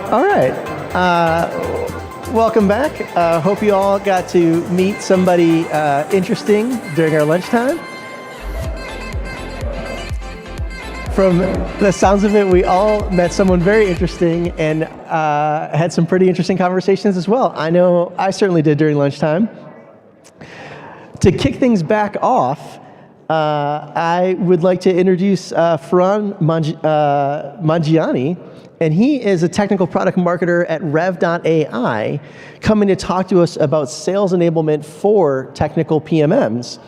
All right. Welcome back. Hope you all got to meet somebody interesting during our lunchtime. From the sounds of it, we all met someone very interesting and had some pretty interesting conversations as well. I know I certainly did during lunchtime. To kick things back off, I would like to introduce Farhan Mangiani, and he is a technical product marketer at Rev.ai, coming to talk to us about sales enablement for technical PMMs.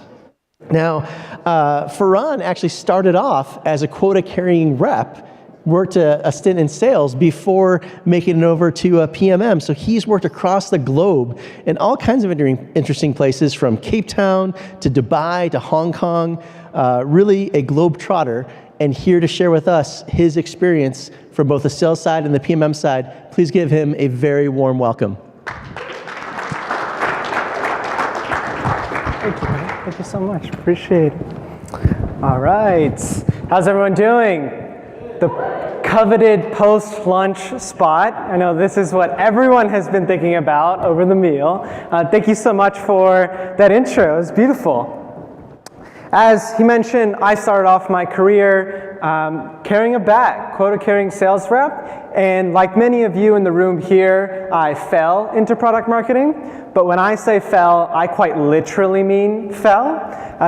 Now, Farhan actually started off as a quota-carrying rep, worked a stint in sales before making it over to a PMM. So he's worked across the globe in all kinds of interesting places, from Cape Town to Dubai to Hong Kong, really a globe-trotter, and here to share with us his experience from both the sales side and the PMM side. Please give him a very warm welcome. Thank you, man. Thank you so much. Appreciate it. All right. How's everyone doing? The coveted post-lunch spot. I know this is what everyone has been thinking about over the meal. Thank you so much for that intro. It was beautiful. As he mentioned, I started off my career carrying a bag, quota-carrying sales rep, and like many of you in the room here, I fell into product marketing. But when I say fell, I quite literally mean fell.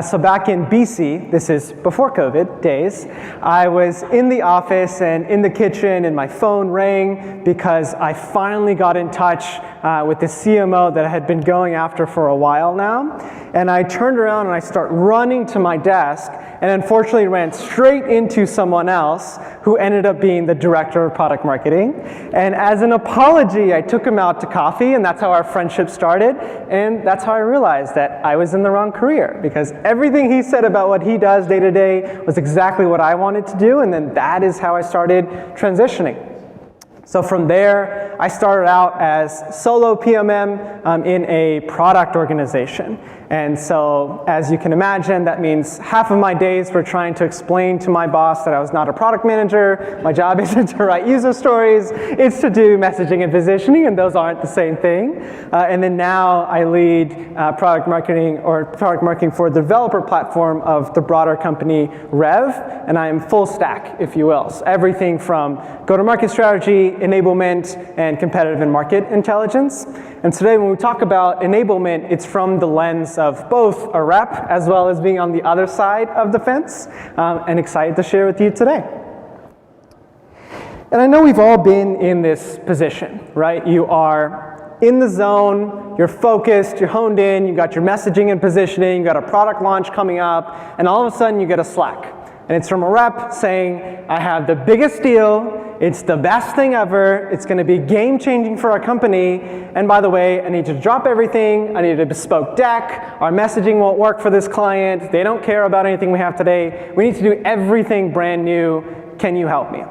So back in BC, this is before COVID days, I was in the office and in the kitchen, and my phone rang because I finally got in touch with the CMO that I had been going after for a while now. And I turned around and I start running to my desk, and unfortunately ran straight into someone else who ended up being the director of product marketing. And as an apology, I took him out to coffee, and that's how our friendship started. And that's how I realized that I was in the wrong career, because everything he said about what he does day to day was exactly what I wanted to do, and then that is how I started transitioning. So from there, I started out as solo PMM in a product organization. And so, as you can imagine, that means half of my days were trying to explain to my boss that I was not a product manager. My job isn't to write user stories, it's to do messaging and positioning, and those aren't the same thing. And then now I lead product marketing for the developer platform of the broader company Rev, and I am full stack, if you will. So everything from go-to-market strategy, enablement, and competitive and market intelligence. And today when we talk about enablement, it's from the lens of both a rep as well as being on the other side of the fence, and excited to share with you today. And I know we've all been in this position, right? You are in the zone, you're focused, you're honed in, you got your messaging and positioning, you got a product launch coming up, and all of a sudden you get a Slack. And it's from a rep saying, I have the biggest deal, it's the best thing ever, it's going to be game-changing for our company, and by the way, I need you to drop everything, I need a bespoke deck, our messaging won't work for this client, they don't care about anything we have today, we need to do everything brand new, can you help me?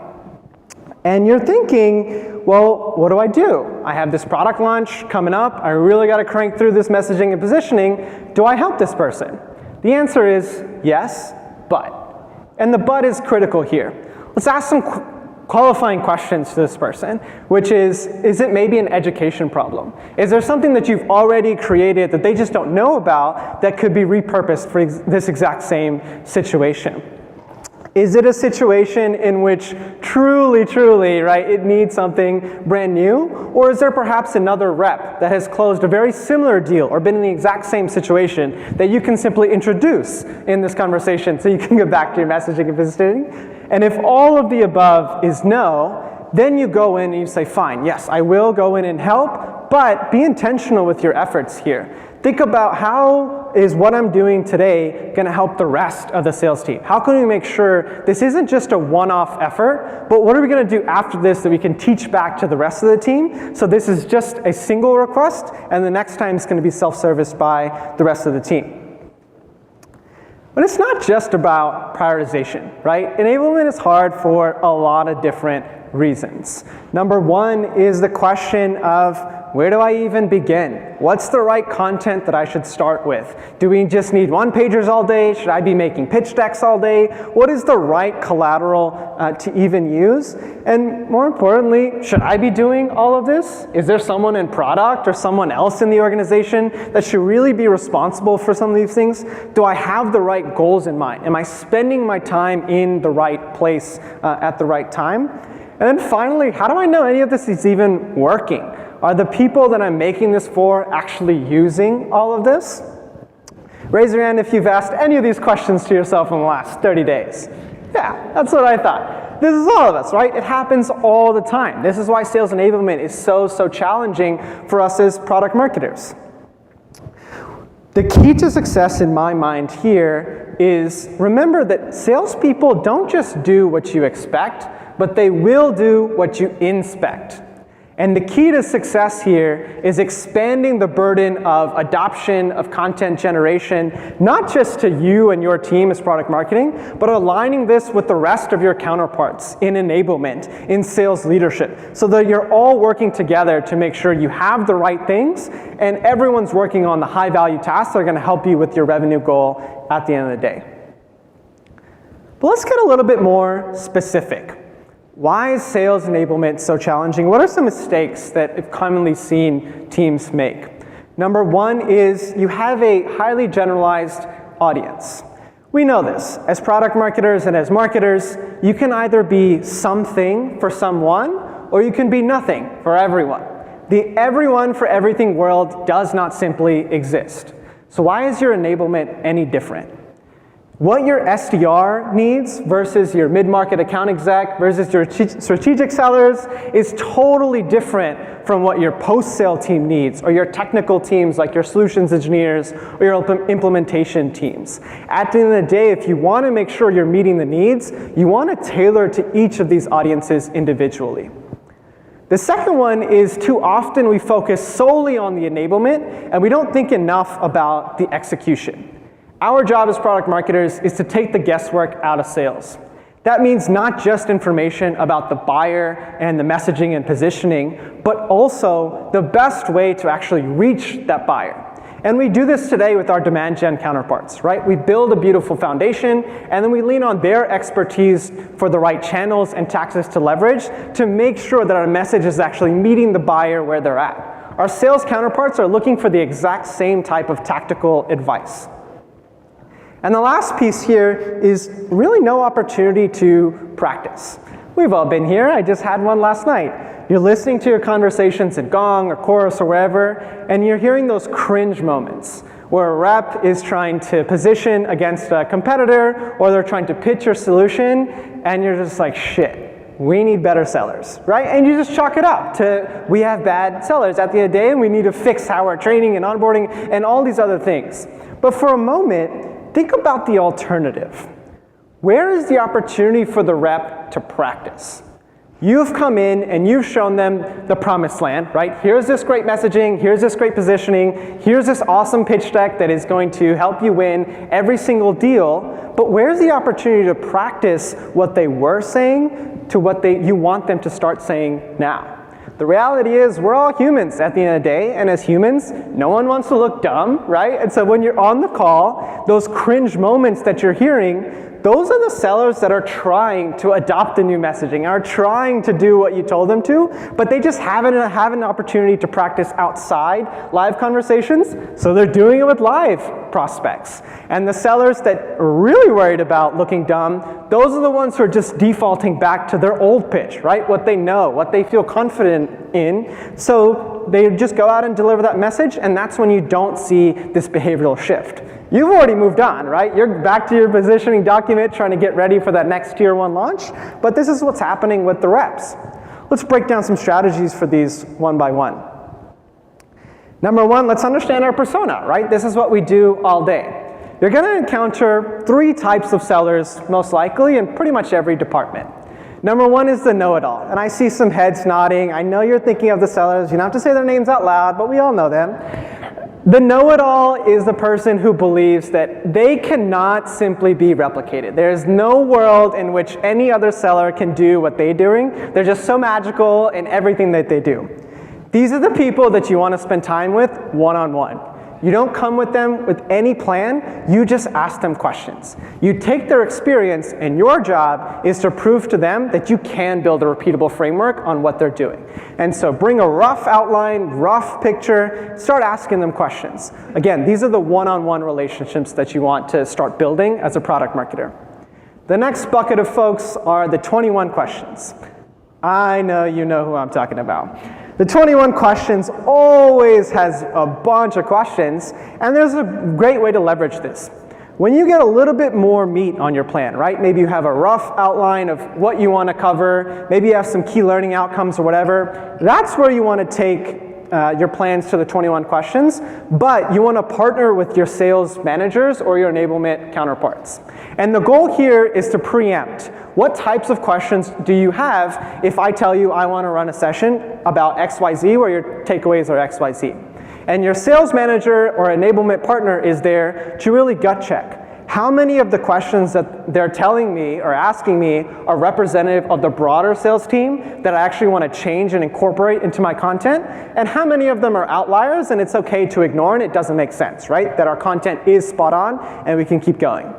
And you're thinking, well, what do? I have this product launch coming up, I really got to crank through this messaging and positioning, do I help this person? The answer is yes, but. And the but is critical here. Let's ask some qualifying questions to this person, which is it maybe an education problem? Is there something that you've already created that they just don't know about that could be repurposed for this exact same situation? Is it a situation in which truly, right, it needs something brand new? Or is there perhaps another rep that has closed a very similar deal or been in the exact same situation that you can simply introduce in this conversation so you can get back to your messaging and positioning? And if all of the above is no, then you go in and you say, fine, yes, I will go in and help, but be intentional with your efforts here. Think about how is what I'm doing today going to help the rest of the sales team? How can we make sure this isn't just a one-off effort, but what are we going to do after this that we can teach back to the rest of the team? So this is just a single request, and the next time it's going to be self-serviced by the rest of the team. But it's not just about prioritization, right? Enablement is hard for a lot of different reasons. Number one is the question of where do I even begin? What's the right content that I should start with? Do we just need one-pagers all day? Should I be making pitch decks all day? What is the right collateral to even use? And more importantly, should I be doing all of this? Is there someone in product or someone else in the organization that should really be responsible for some of these things? Do I have the right goals in mind? Am I spending my time in the right place at the right time? And then finally, how do I know any of this is even working? Are the people that I'm making this for actually using all of this? Raise your hand if you've asked any of these questions to yourself in the last 30 days. Yeah, that's what I thought. This is all of us, right? It happens all the time. This is why sales enablement is so challenging for us as product marketers. The key to success in my mind here is remember that salespeople don't just do what you expect, but they will do what you inspect. And the key to success here is expanding the burden of adoption of content generation, not just to you and your team as product marketing, but aligning this with the rest of your counterparts in enablement, in sales leadership, so that you're all working together to make sure you have the right things and everyone's working on the high value tasks that are gonna help you with your revenue goal at the end of the day. But let's get a little bit more specific. Why is sales enablement so challenging? What are some mistakes that I've commonly seen teams make? Number one is you have a highly generalized audience. We know this. As product marketers and as marketers, you can either be something for someone or you can be nothing for everyone. The everyone for everything world does not simply exist. So why is your enablement any different? What your SDR needs versus your mid-market account exec versus your strategic sellers is totally different from what your post-sale team needs or your technical teams like your solutions engineers or your implementation teams. At the end of the day, if you want to make sure you're meeting the needs, you want to tailor to each of these audiences individually. The second one is too often we focus solely on the enablement and we don't think enough about the execution. Our job as product marketers is to take the guesswork out of sales. That means not just information about the buyer and the messaging and positioning, but also the best way to actually reach that buyer. And we do this today with our demand gen counterparts, right? We build a beautiful foundation, and then we lean on their expertise for the right channels and tactics to leverage to make sure that our message is actually meeting the buyer where they're at. Our sales counterparts are looking for the exact same type of tactical advice. And the last piece here is really no opportunity to practice. We've all been here. I just had one last night. You're listening to your conversations at Gong or Chorus or wherever, and you're hearing those cringe moments where a rep is trying to position against a competitor or they're trying to pitch your solution, and you're just like, shit, we need better sellers, right? And you just chalk it up to we have bad sellers at the end of the day and we need to fix how we're training and onboarding and all these other things. But for a moment, think about the alternative. Where is the opportunity for the rep to practice? You've come in and you've shown them the promised land, right? Here's this great messaging, here's this great positioning, here's this awesome pitch deck that is going to help you win every single deal, but where's the opportunity to practice what they were saying to what you want them to start saying now? The reality is we're all humans at the end of the day, and as humans, no one wants to look dumb, right? And so when you're on the call, those cringe moments that you're hearing, those are the sellers that are trying to adopt the new messaging, are trying to do what you told them to, but they just haven't had an opportunity to practice outside live conversations, so they're doing it with live prospects. And the sellers that are really worried about looking dumb, those are the ones who are just defaulting back to their old pitch, right? What they know, what they feel confident in. So they just go out and deliver that message, and that's when you don't see this behavioral shift. You've already moved on, right? You're back to your positioning document trying to get ready for that next tier 1 launch, but this is what's happening with the reps. Let's break down some strategies for these one by one. Number one, let's understand our persona, right? This is what we do all day. You're gonna encounter 3 types of sellers, most likely, in pretty much every department. Number one is the know-it-all, and I see some heads nodding. I know you're thinking of the sellers. You don't have to say their names out loud, but we all know them. The know-it-all is the person who believes that they cannot simply be replicated. There is no world in which any other seller can do what they're doing. They're just so magical in everything that they do. These are the people that you want to spend time with one-on-one. You don't come with them with any plan, you just ask them questions. You take their experience, and your job is to prove to them that you can build a repeatable framework on what they're doing. And so bring a rough outline, rough picture, start asking them questions. Again, these are the one-on-one relationships that you want to start building as a product marketer. The next bucket of folks are the 21 questions. I know you know who I'm talking about. The 21 questions always has a bunch of questions, and there's a great way to leverage this. When you get a little bit more meat on your plan, right? Maybe you have a rough outline of what you want to cover, maybe you have some key learning outcomes or whatever, that's where you want to take your plans to the 21 questions, but you want to partner with your sales managers or your enablement counterparts. And the goal here is to preempt. What types of questions do you have if I tell you I want to run a session about XYZ where your takeaways are XYZ? And your sales manager or enablement partner is there to really gut check. How many of the questions that they're telling me or asking me are representative of the broader sales team that I actually want to change and incorporate into my content? And how many of them are outliers and it's okay to ignore and it doesn't make sense, right? That our content is spot on and we can keep going.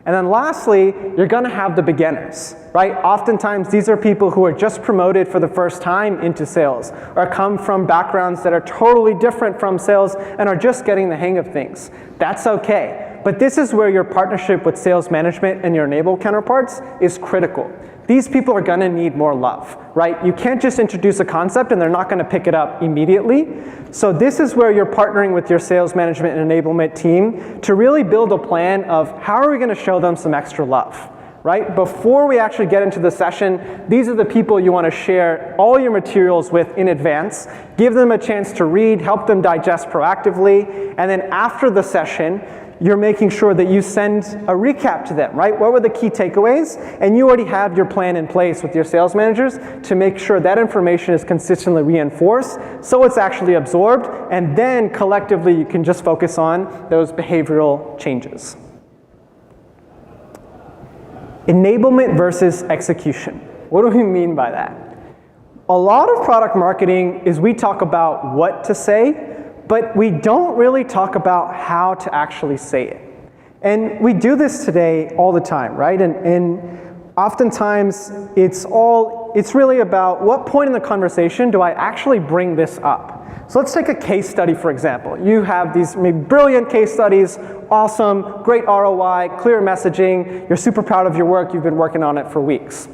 And then lastly, you're going to have the beginners, right? Oftentimes, these are people who are just promoted for the first time into sales or come from backgrounds that are totally different from sales and are just getting the hang of things. That's okay. But this is where your partnership with sales management and your enable counterparts is critical. These people are going to need more love, right? You can't just introduce a concept and they're not going to pick it up immediately. So this is where you're partnering with your sales management and enablement team to really build a plan of how are we going to show them some extra love, right? Before we actually get into the session, these are the people you want to share all your materials with in advance, give them a chance to read, help them digest proactively, and then after the session, you're making sure that you send a recap to them, right? What were the key takeaways? And you already have your plan in place with your sales managers to make sure that information is consistently reinforced so it's actually absorbed, and then collectively you can just focus on those behavioral changes. Enablement versus execution. What do we mean by that? A lot of product marketing is we talk about what to say, but we don't really talk about how to actually say it. And we do this today all the time, right? And oftentimes it's really about what point in the conversation do I actually bring this up? So let's take a case study, for example. You have these brilliant case studies, awesome, great ROI, clear messaging, you're super proud of your work, you've been working on it for weeks.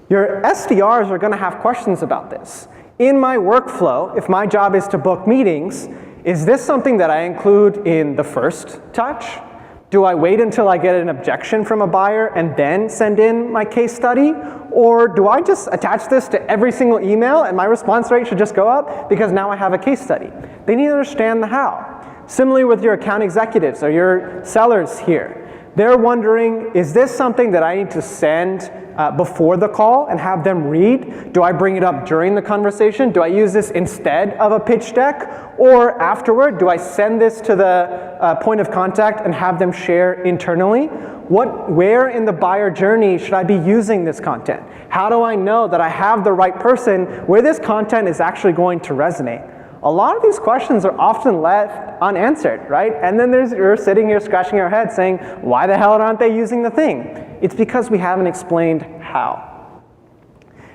Your SDRs are gonna have questions about this. In my workflow, if my job is to book meetings, is this something that I include in the first touch? Do I wait until I get an objection from a buyer and then send in my case study? Or do I just attach this to every single email and my response rate should just go up because now I have a case study? They need to understand the how. Similarly with your account executives or your sellers here. They're wondering, is this something that I need to send before the call and have them read? Do I bring it up during the conversation? Do I use this instead of a pitch deck? Or afterward, do I send this to the point of contact and have them share internally? Where in the buyer journey should I be using this content? How do I know that I have the right person where this content is actually going to resonate? A lot of these questions are often left unanswered, right? And then you're sitting here scratching your head saying, why the hell aren't they using the thing? It's because we haven't explained how.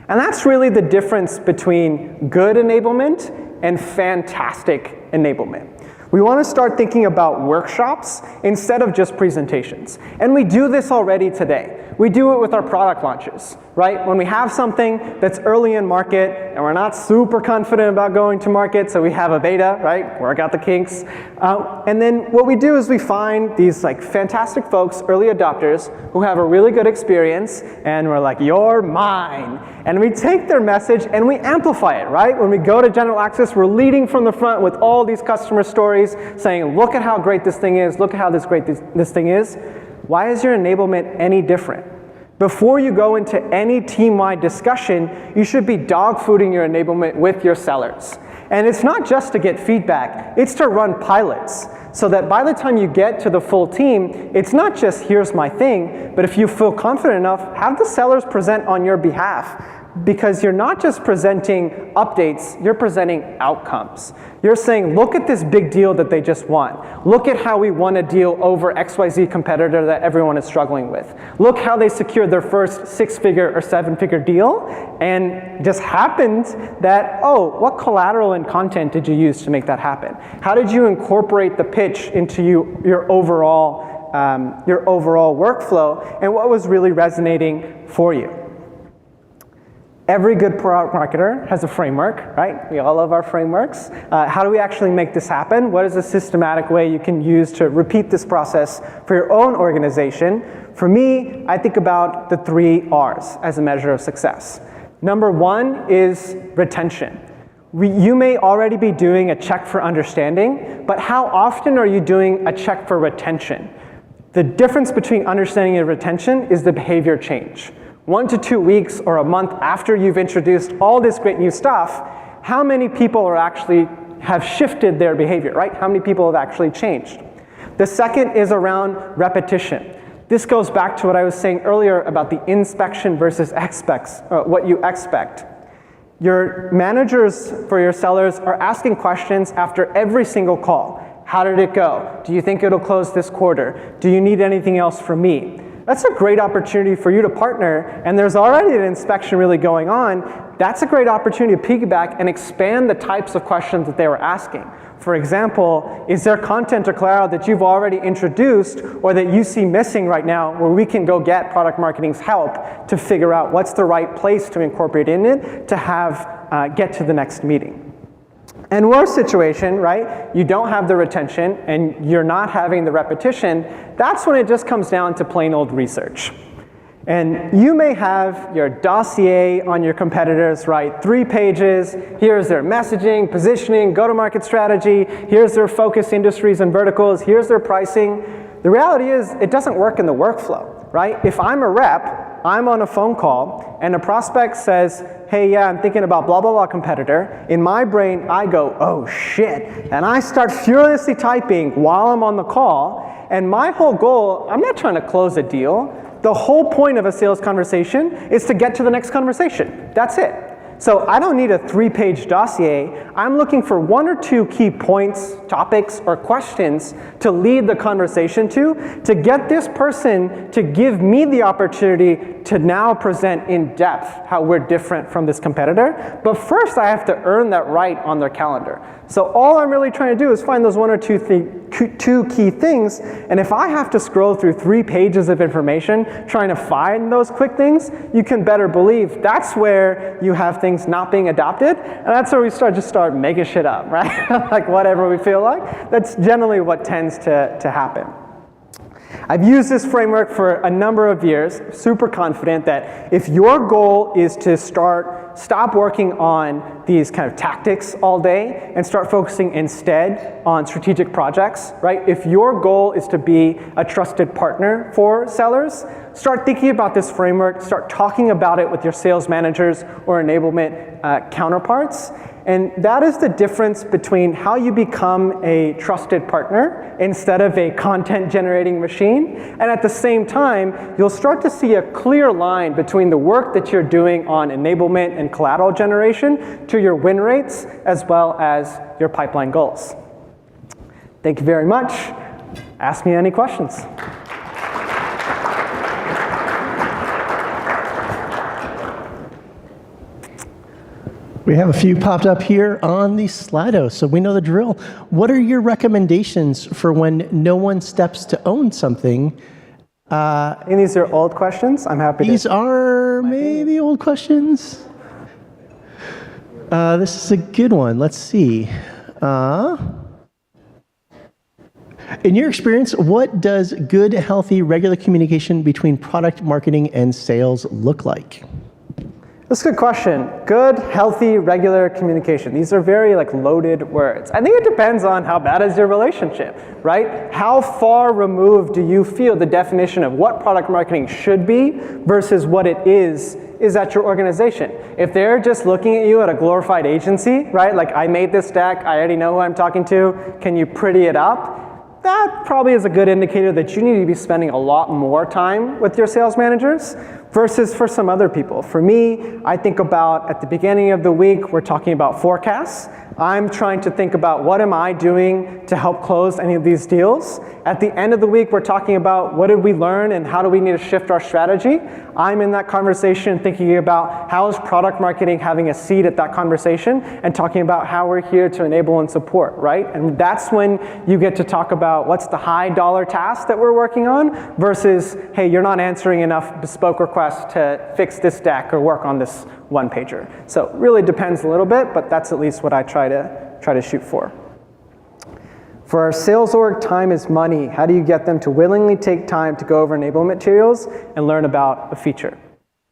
And that's really the difference between good enablement and fantastic enablement. We want to start thinking about workshops instead of just presentations. And we do this already today. We do it with our product launches, right? When we have something that's early in market and we're not super confident about going to market, so we have a beta, right? Work out the kinks. And then what we do is we find these fantastic folks, early adopters, who have a really good experience, and we're like, you're mine. And we take their message and we amplify it, right? When we go to general access, we're leading from the front with all these customer stories saying, look at how great this thing is, look at how great this thing is. Why is your enablement any different? Before you go into any team-wide discussion, you should be dog-fooding your enablement with your sellers. And it's not just to get feedback, it's to run pilots. So that by the time you get to the full team, it's not just here's my thing, but if you feel confident enough, have the sellers present on your behalf. because you're not just presenting updates, you're presenting outcomes. You're saying, look at this big deal that they just won. Look at how we won a deal over XYZ competitor that everyone is struggling with. Look how they secured their first 6-figure or 7-figure deal, and it just happened that, oh, what collateral and content did you use to make that happen? How did you incorporate the pitch into your overall workflow, and what was really resonating for you? Every good product marketer has a framework, right? We all love our frameworks. How do we actually make this happen? What is a systematic way you can use to repeat this process for your own organization? For me, I think about the 3 R's as a measure of success. Number 1 is retention. You may already be doing a check for understanding, but how often are you doing a check for retention? The difference between understanding and retention is the behavior change. 1 to 2 weeks or a month after you've introduced all this great new stuff, how many people have shifted their behavior, right? How many people have actually changed? The second is around repetition. This goes back to what I was saying earlier about the inspection versus what you expect. Your managers for your sellers are asking questions after every single call. How did it go? Do you think it'll close this quarter? Do you need anything else from me? That's a great opportunity for you to partner, and there's already an inspection really going on. That's a great opportunity to piggyback and expand the types of questions that they were asking. For example, is there content or collateral that you've already introduced or that you see missing right now where we can go get product marketing's help to figure out what's the right place to incorporate in it to have get to the next meeting? And worst situation, right, you don't have the retention and you're not having the repetition, that's when it just comes down to plain old research. And you may have your dossier on your competitors, right? 3 pages, here's their messaging, positioning, go-to-market strategy, here's their focus industries and verticals, here's their pricing. The reality is it doesn't work in the workflow, right? If I'm a rep, I'm on a phone call and a prospect says, hey, yeah, I'm thinking about blah, blah, blah competitor. In my brain, I go, oh shit. And I start furiously typing while I'm on the call. And my whole goal, I'm not trying to close a deal. The whole point of a sales conversation is to get to the next conversation. That's it. So I don't need a 3-page dossier. I'm looking for 1 or 2 key points, topics, or questions to lead the conversation to get this person to give me the opportunity to now present in depth how we're different from this competitor. But first I have to earn that right on their calendar. So all I'm really trying to do is find those 1 or 2 key things, and if I have to scroll through 3 pages of information trying to find those quick things, you can better believe that's where you have things not being adopted, and that's where we start making shit up, right? Like whatever we feel like. That's generally what tends to happen. I've used this framework for a number of years, super confident that if your goal is to stop working on these kind of tactics all day and start focusing instead on strategic projects, right? If your goal is to be a trusted partner for sellers, start thinking about this framework, start talking about it with your sales managers or enablement counterparts. And that is the difference between how you become a trusted partner instead of a content generating machine. And at the same time, you'll start to see a clear line between the work that you're doing on enablement and collateral generation to your win rates as well as your pipeline goals. Thank you very much. Ask me any questions. We have a few popped up here on the Slido, so we know the drill. What are your recommendations for when no one steps to own something? And these are old questions. I'm happy These are maybe old questions. This is a good one. Let's see. In your experience, what does good, healthy, regular communication between product marketing and sales look like? That's a good question. Good, healthy, regular communication. These are very loaded words. I think it depends on how bad is your relationship, right? How far removed do you feel the definition of what product marketing should be versus what it is at your organization? If they're just looking at you at a glorified agency, right? Like, I made this deck, I already know who I'm talking to, can you pretty it up? that probably is a good indicator that you need to be spending a lot more time with your sales managers versus for some other people. For me, I think about at the beginning of the week, we're talking about forecasts. I'm trying to think about what am I doing to help close any of these deals. At the end of the week, we're talking about what did we learn and how do we need to shift our strategy. I'm in that conversation thinking about how is product marketing having a seat at that conversation and talking about how we're here to enable and support, right? And that's when you get to talk about what's the high dollar task that we're working on versus, hey, you're not answering enough bespoke requests to fix this deck or work on this one pager. So it really depends a little bit, but that's at least what I try to shoot for. For our sales org, time is money. How do you get them to willingly take time to go over enablement materials and learn about a feature?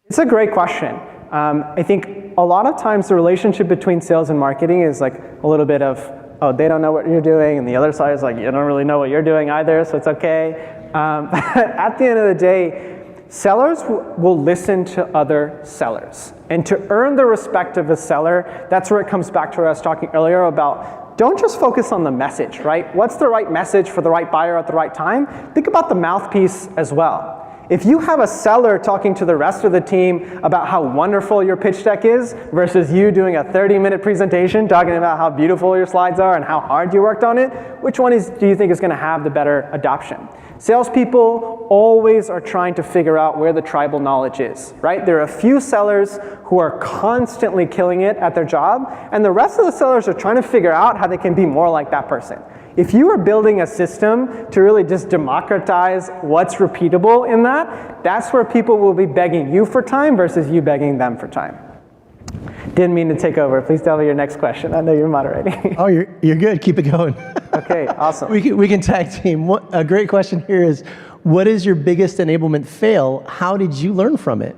It's a great question. I think a lot of times the relationship between sales and marketing is like a little bit of, oh, they don't know what you're doing, and the other side is like, you don't really know what you're doing either, so it's okay. At the end of the day, sellers will listen to other sellers. And to earn the respect of a seller, that's where it comes back to what I was talking earlier about don't just focus on the message, right? What's the right message for the right buyer at the right time? Think about the mouthpiece as well. If you have a seller talking to the rest of the team about how wonderful your pitch deck is versus you doing a 30-minute presentation talking about how beautiful your slides are and how hard you worked on it, which one do you think is going to have the better adoption? Salespeople always are trying to figure out where the tribal knowledge is, right? There are a few sellers who are constantly killing it at their job, and the rest of the sellers are trying to figure out how they can be more like that person. If you are building a system to really just democratize what's repeatable in that, that's where people will be begging you for time versus you begging them for time. Didn't mean to take over. Please tell me your next question. I know you're moderating. Oh, you're good. Keep it going. Okay, awesome. We can tag team. A great question here is, what is your biggest enablement fail? How did you learn from it?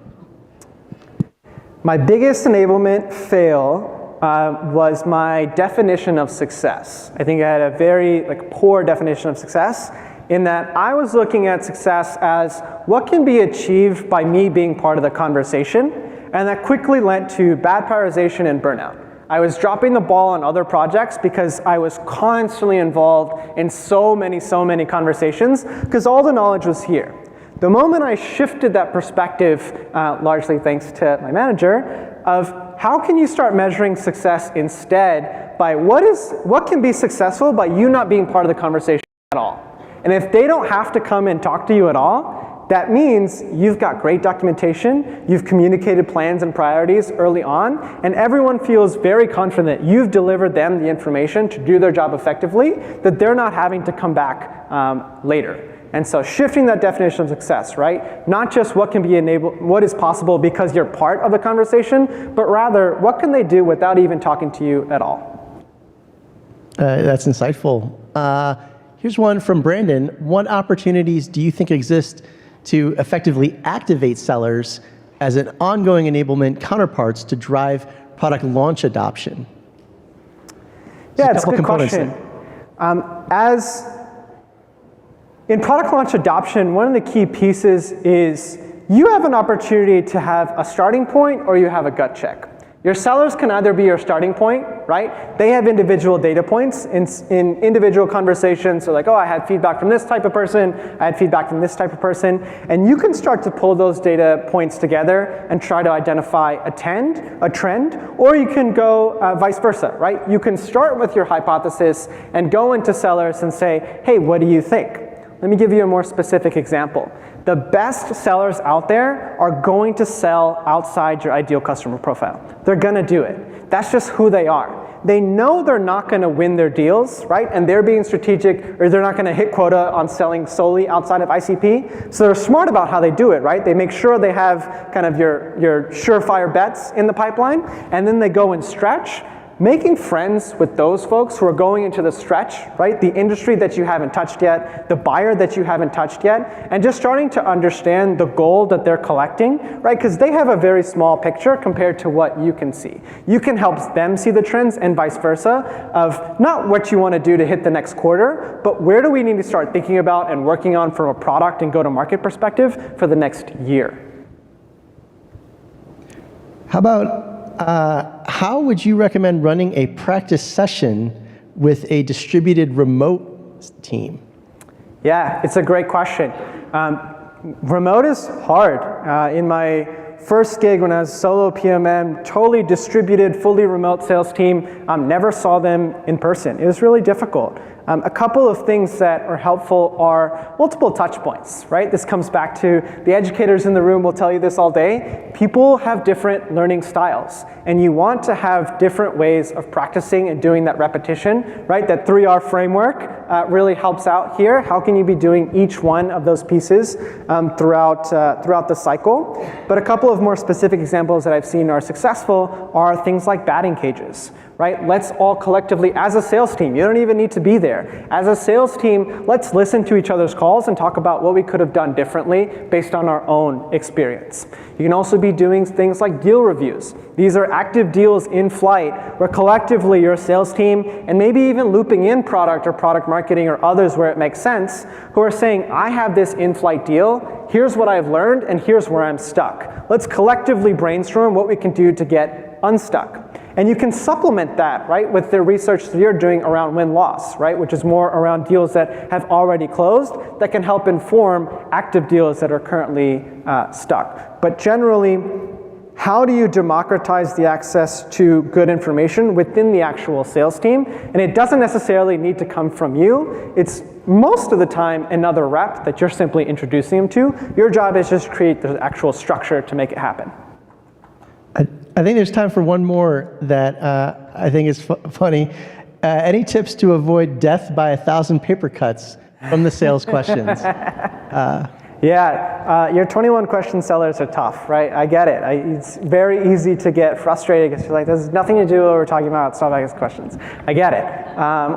My biggest enablement fail was my definition of success. I think I had a very poor definition of success in that I was looking at success as what can be achieved by me being part of the conversation, and that quickly led to bad prioritization and burnout. I was dropping the ball on other projects because I was constantly involved in so many conversations because all the knowledge was here. The moment I shifted that perspective, largely thanks to my manager, of how can you start measuring success instead by what can be successful by you not being part of the conversation at all. And if they don't have to come and talk to you at all, that means you've got great documentation, you've communicated plans and priorities early on, and everyone feels very confident you've delivered them the information to do their job effectively, that they're not having to come back later. And so shifting that definition of success, right? Not just what can be enabled, what is possible because you're part of the conversation, but rather what can they do without even talking to you at all? That's insightful. Here's one from Brandon. What opportunities do you think exist to effectively activate sellers as an ongoing enablement counterparts to drive product launch adoption? Yeah, it's a good question. In product launch adoption, one of the key pieces is you have an opportunity to have a starting point or you have a gut check. Your sellers can either be your starting point, right? They have individual data points in individual conversations. So like, oh, I had feedback from this type of person, I had feedback from this type of person. And you can start to pull those data points together and try to identify a trend, or you can go vice versa, right? You can start with your hypothesis and go into sellers and say, hey, what do you think? Let me give you a more specific example. The best sellers out there are going to sell outside your ideal customer profile. They're gonna do it. That's just who they are. They know they're not gonna win their deals, right? And they're being strategic, or they're not gonna hit quota on selling solely outside of ICP. So they're smart about how they do it, right? They make sure they have kind of your surefire bets in the pipeline, and then they go and stretch. Making friends with those folks who are going into the stretch, right? The industry that you haven't touched yet, the buyer that you haven't touched yet, and just starting to understand the gold that they're collecting, right? Because they have a very small picture compared to what you can see. You can help them see the trends and vice versa of not what you want to do to hit the next quarter, but where do we need to start thinking about and working on from a product and go-to-market perspective for the next year. How about how would you recommend running a practice session with a distributed remote team? Yeah, it's a great question. Remote is hard. In my first gig when I was solo PMM, totally distributed, fully remote sales team, never saw them in person. It was really difficult. A couple of things that are helpful are multiple touch points, right? This comes back to the educators in the room will tell you this all day. People have different learning styles, and you want to have different ways of practicing and doing that repetition, right? That 3R framework really helps out here. How can you be doing each one of those pieces throughout the cycle? But a couple of more specific examples that I've seen are successful are things like batting cages. Right? Let's all collectively, as a sales team, you don't even need to be there. As a sales team, let's listen to each other's calls and talk about what we could have done differently based on our own experience. You can also be doing things like deal reviews. These are active deals in flight where collectively your sales team, and maybe even looping in product or product marketing or others where it makes sense, who are saying, I have this in-flight deal, here's what I've learned, and here's where I'm stuck. Let's collectively brainstorm what we can do to get unstuck. And you can supplement that, right, with the research that you're doing around win-loss, right, which is more around deals that have already closed that can help inform active deals that are currently stuck. But generally, how do you democratize the access to good information within the actual sales team? And it doesn't necessarily need to come from you. It's most of the time another rep that you're simply introducing them to. Your job is just to create the actual structure to make it happen. I think there's time for one more that I think is funny. Any tips to avoid death by 1,000 paper cuts from the sales questions? Your 21 question sellers are tough, right? I get it. It's very easy to get frustrated because you're like, there's nothing to do with what we're talking about, stop asking questions. I get it.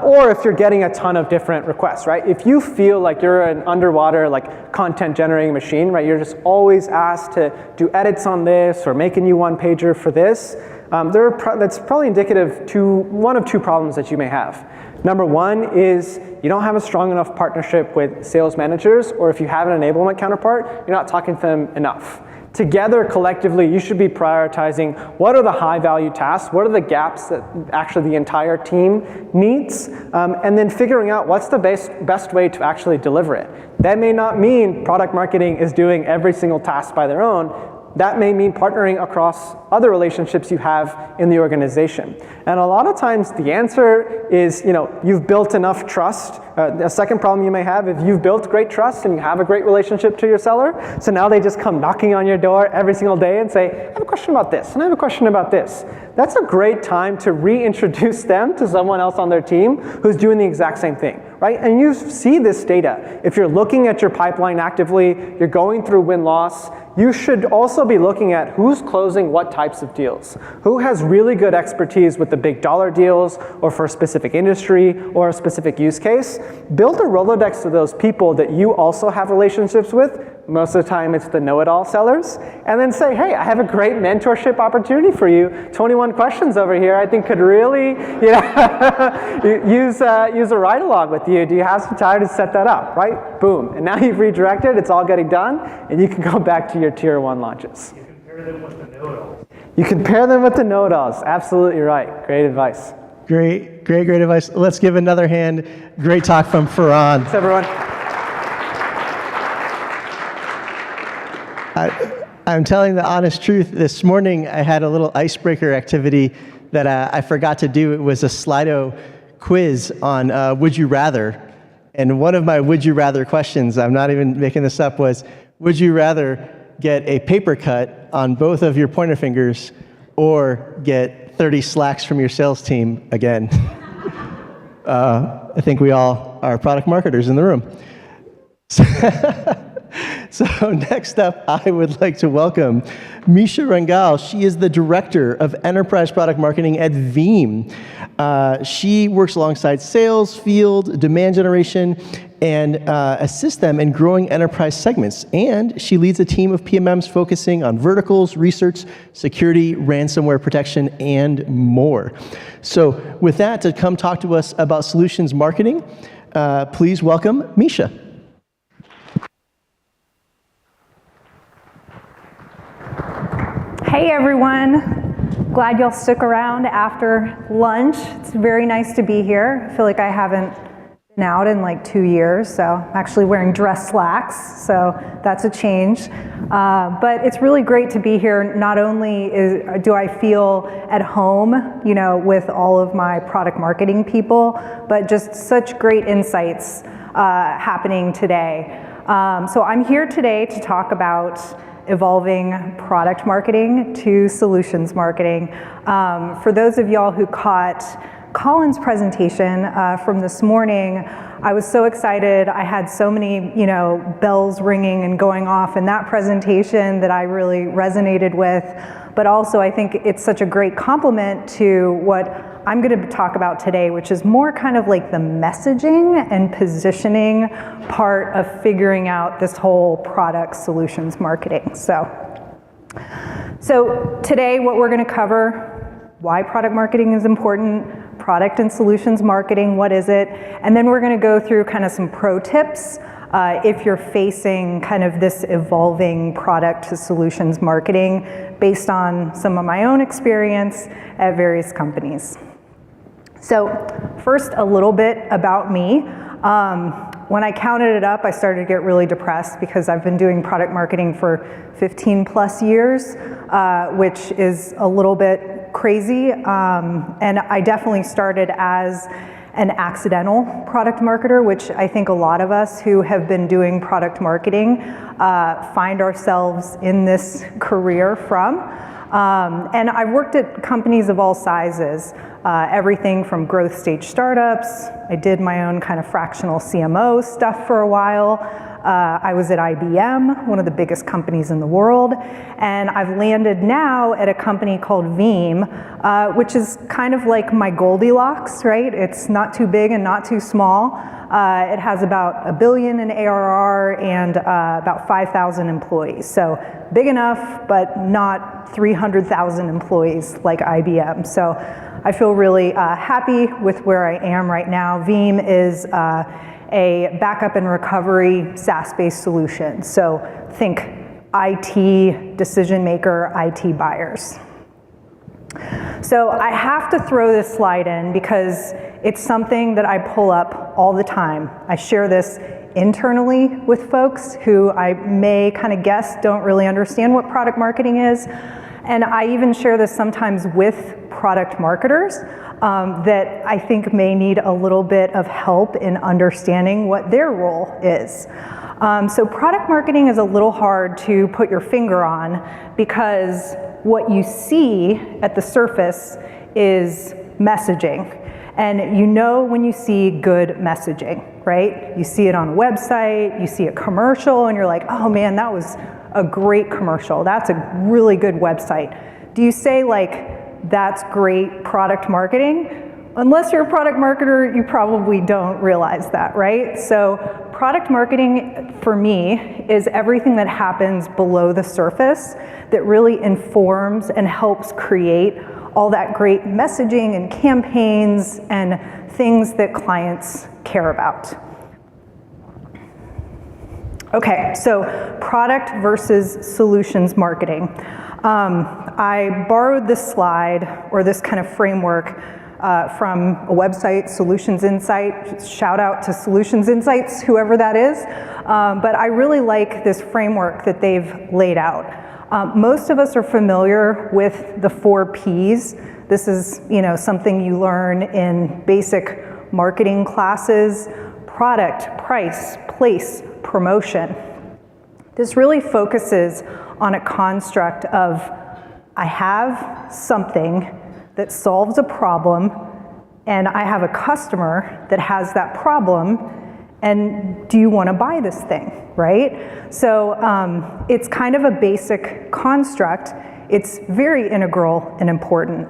Or if you're getting a ton of different requests, right? If you feel like you're an underwater like content generating machine, right? You're just always asked to do edits on this or make a new one pager for this. That's probably indicative to one of two problems that you may have. Number one is you don't have a strong enough partnership with sales managers, or if you have an enablement counterpart, you're not talking to them enough. Together, collectively, you should be prioritizing what are the high value tasks, what are the gaps that actually the entire team needs, and then figuring out what's the best way to actually deliver it. That may not mean product marketing is doing every single task by their own. That may mean partnering across other relationships you have in the organization. And a lot of times the answer is, you've built enough trust. A second problem you may have, if you've built great trust and you have a great relationship to your seller, so now they just come knocking on your door every single day and say, I have a question about this, and I have a question about this. That's a great time to reintroduce them to someone else on their team who's doing the exact same thing, right? And you see this data. If you're looking at your pipeline actively, you're going through win-loss, you should also be looking at who's closing what types of deals. Who has really good expertise with the big dollar deals or for a specific industry or a specific use case. Build a Rolodex of those people that you also have relationships with. Most of the time it's the know-it-all sellers. And then say, hey, I have a great mentorship opportunity for you. 21 questions over here I think could really use a ride-along with you. Do you have some time to set that up, right? Boom. And now you've redirected, it's all getting done, and you can go back to your tier 1 launches. You compare them with the know-it-alls. You compare them with the know-it-alls. Absolutely right. Great advice. Great advice. Let's give another hand. Great talk from Farhan. Thanks, everyone. I'm telling the honest truth. This morning, I had a little icebreaker activity that I forgot to do. It was a Slido quiz on would you rather. And one of my would you rather questions, I'm not even making this up, was would you rather get a paper cut on both of your pointer fingers or get 30 slacks from your sales team again? I think we all are product marketers in the room. So next up, I would like to welcome Misha Rangal. She is the Director of Enterprise Product Marketing at Veeam. She works alongside sales, field, demand generation, and assists them in growing enterprise segments. And she leads a team of PMMs focusing on verticals, research, security, ransomware protection, and more. So with that, to come talk to us about solutions marketing, please welcome Misha. Hey everyone, glad y'all stuck around after lunch. It's very nice to be here. I feel like I haven't out in like 2 years, so I'm actually wearing dress slacks, so that's a change. But it's really great to be here. Not only do I feel at home, with all of my product marketing people, but just such great insights happening today. So I'm here today to talk about evolving product marketing to solutions marketing. For those of y'all who caught Colin's presentation from this morning, I was so excited. I had so many, bells ringing and going off in that presentation that I really resonated with. But also I think it's such a great complement to what I'm going to talk about today, which is more kind of like the messaging and positioning part of figuring out this whole product solutions marketing. So today what we're going to cover, why product marketing is important, product and solutions marketing, what is it? And then we're going to go through kind of some pro tips if you're facing kind of this evolving product to solutions marketing based on some of my own experience at various companies. So first, a little bit about me. When I counted it up, I started to get really depressed because I've been doing product marketing for 15 plus years, which is a little bit crazy. And I definitely started as an accidental product marketer, which I think a lot of us who have been doing product marketing find ourselves in this career from. And I've worked at companies of all sizes, everything from growth stage startups. I did my own kind of fractional CMO stuff for a while. I was at IBM, one of the biggest companies in the world, and I've landed now at a company called Veeam, which is kind of like my Goldilocks, right? It's not too big and not too small. It has about $1 billion in ARR and about 5,000 employees. So big enough, but not 300,000 employees like IBM. So I feel really happy with where I am right now. Veeam is a backup and recovery SaaS-based solution. So think IT decision maker, IT buyers. So I have to throw this slide in because it's something that I pull up all the time. I share this internally with folks who I may kind of guess don't really understand what product marketing is. And I even share this sometimes with product marketers that I think may need a little bit of help in understanding what their role is. So product marketing is a little hard to put your finger on because what you see at the surface is messaging. And when you see good messaging, right? You see it on a website, you see a commercial, and you're like, oh man, that was a great commercial. That's a really good website. Do you say like, that's great product marketing? Unless you're a product marketer, you probably don't realize that, right? So product marketing for me is everything that happens below the surface that really informs and helps create all that great messaging and campaigns and things that clients care about. Okay, so product versus solutions marketing. I borrowed this slide or this kind of framework from a website, Solutions Insight. Shout out to Solutions Insights, whoever that is. But I really like this framework that they've laid out. Most of us are familiar with the 4 Ps. This is, something you learn in basic marketing classes: product, price, place, promotion. This really focuses on a construct of, I have something that solves a problem, and I have a customer that has that problem, and do you want to buy this thing, right? So it's kind of a basic construct. It's very integral and important.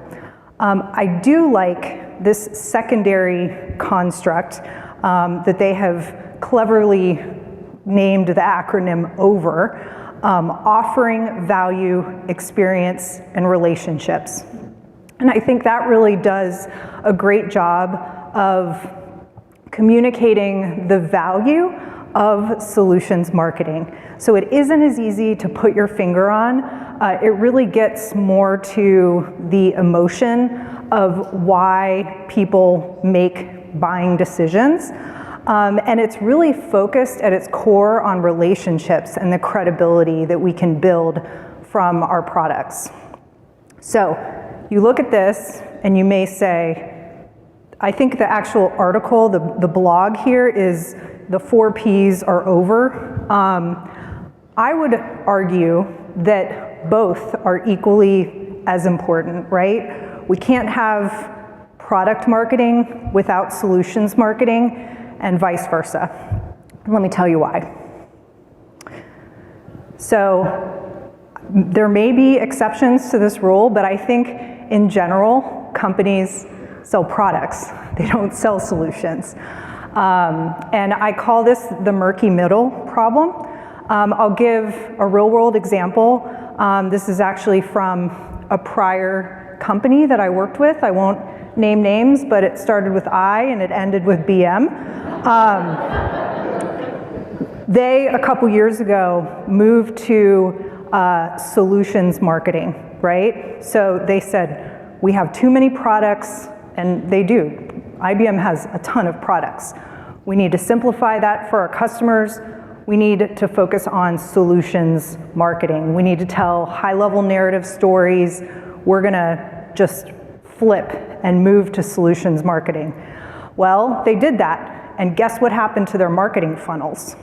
I do like this secondary construct that they have cleverly named the acronym OVER, offering value, experience, and relationships. And I think that really does a great job of communicating the value of solutions marketing. So it isn't as easy to put your finger on. It really gets more to the emotion of why people make buying decisions. And it's really focused at its core on relationships and the credibility that we can build from our products. So you look at this and you may say, I think the actual article, the blog here is the 4 Ps are over. I would argue that both are equally as important, right? We can't have product marketing without solutions marketing, and vice versa. Let me tell you why. So there may be exceptions to this rule, but I think in general, companies sell products. They don't sell solutions. And I call this the murky middle problem. I'll give a real world example. This is actually from a prior company that I worked with. I won't name names, but it started with I and it ended with BM. They, a couple years ago, moved to solutions marketing, right? So they said, we have too many products, and they do. IBM has a ton of products. We need to simplify that for our customers. We need to focus on solutions marketing. We need to tell high-level narrative stories. We're gonna just flip and move to solutions marketing. Well, they did that, and guess what happened to their marketing funnels?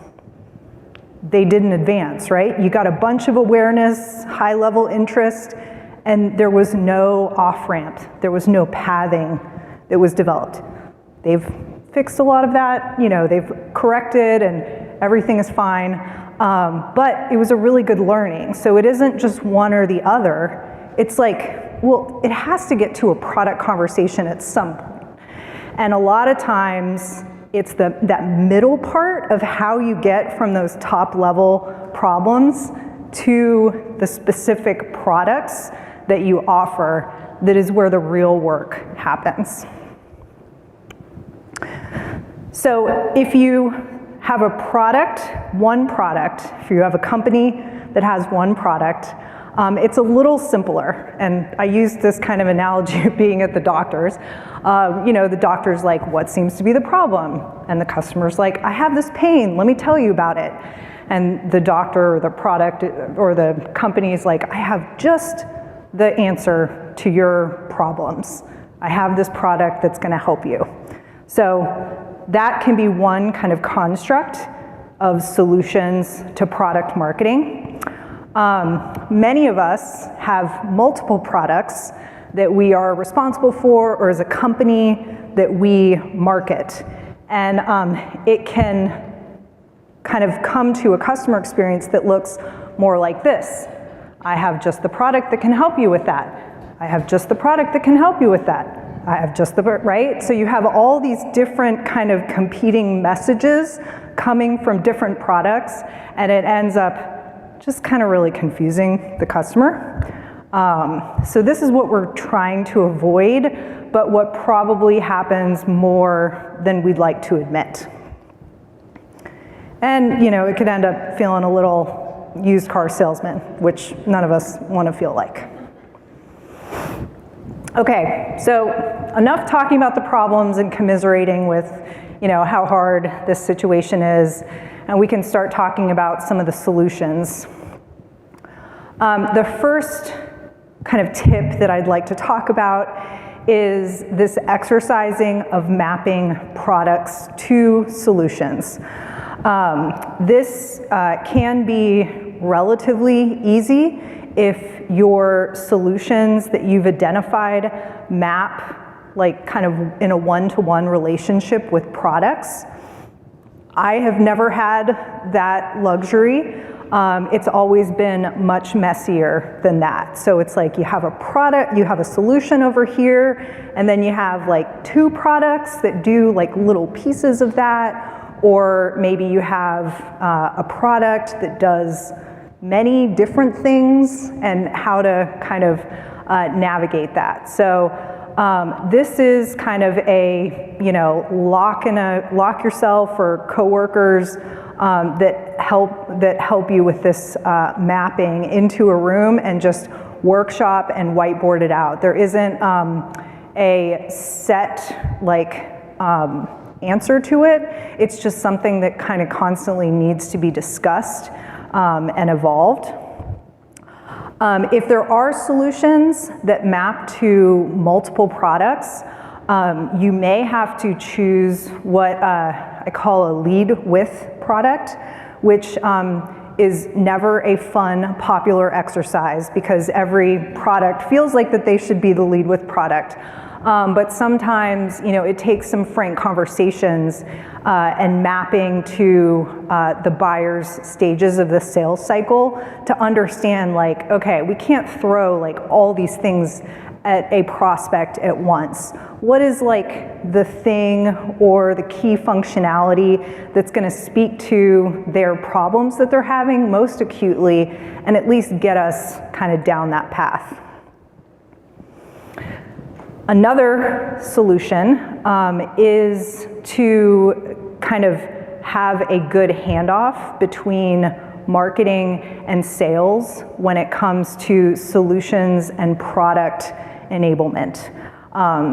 They didn't advance, right? You got a bunch of awareness, high-level interest, and there was no off-ramp. There was no pathing that was developed. They've fixed a lot of that, they've corrected, and everything is fine. But it was a really good learning. So it isn't just one or the other. It's like, well, it has to get to a product conversation at some point. And a lot of times, it's that middle part of how you get from those top level problems to the specific products that you offer that is where the real work happens. So if you have a product, one product, if you have a company that has one product, it's a little simpler. And I use this kind of analogy of being at the doctor's. The doctor's like, what seems to be the problem? And the customer's like, I have this pain, let me tell you about it. And the doctor or the product or the company's like, I have just the answer to your problems. I have this product that's gonna help you. So that can be one kind of construct of solutions to product marketing. Many of us have multiple products that we are responsible for, or as a company that we market. And it can kind of come to a customer experience that looks more like this. I have just the product that can help you with that. I have just the product that can help you with that. I have just the, right? So you have all these different kind of competing messages coming from different products, and it ends up just kind of really confusing the customer. So this is what we're trying to avoid, but what probably happens more than we'd like to admit. And it could end up feeling a little used car salesman, which none of us want to feel like. Okay, so enough talking about the problems and commiserating with, how hard this situation is, and we can start talking about some of the solutions. The first kind of tip that I'd like to talk about is this exercising of mapping products to solutions. This can be relatively easy if your solutions that you've identified map like kind of in a one-to-one relationship with products. I have never had that luxury. It's always been much messier than that. So it's like you have a product, you have a solution over here, and then you have like 2 products that do like little pieces of that, or maybe you have a product that does many different things and how to kind of navigate that. So this is kind of a, lock yourself or coworkers that help you with this mapping into a room and just workshop and whiteboard it out. There isn't a set answer to it. It's just something that kind of constantly needs to be discussed and evolved. If there are solutions that map to multiple products, you may have to choose what I call a lead with product, which is never a fun, popular exercise because every product feels like that they should be the lead with product. But sometimes, it takes some frank conversations and mapping to the buyer's stages of the sales cycle to understand, like, okay, we can't throw like all these things at a prospect at once. What is like the thing or the key functionality that's going to speak to their problems that they're having most acutely and at least get us kind of down that path? Another solution is to kind of have a good handoff between marketing and sales when it comes to solutions and product enablement.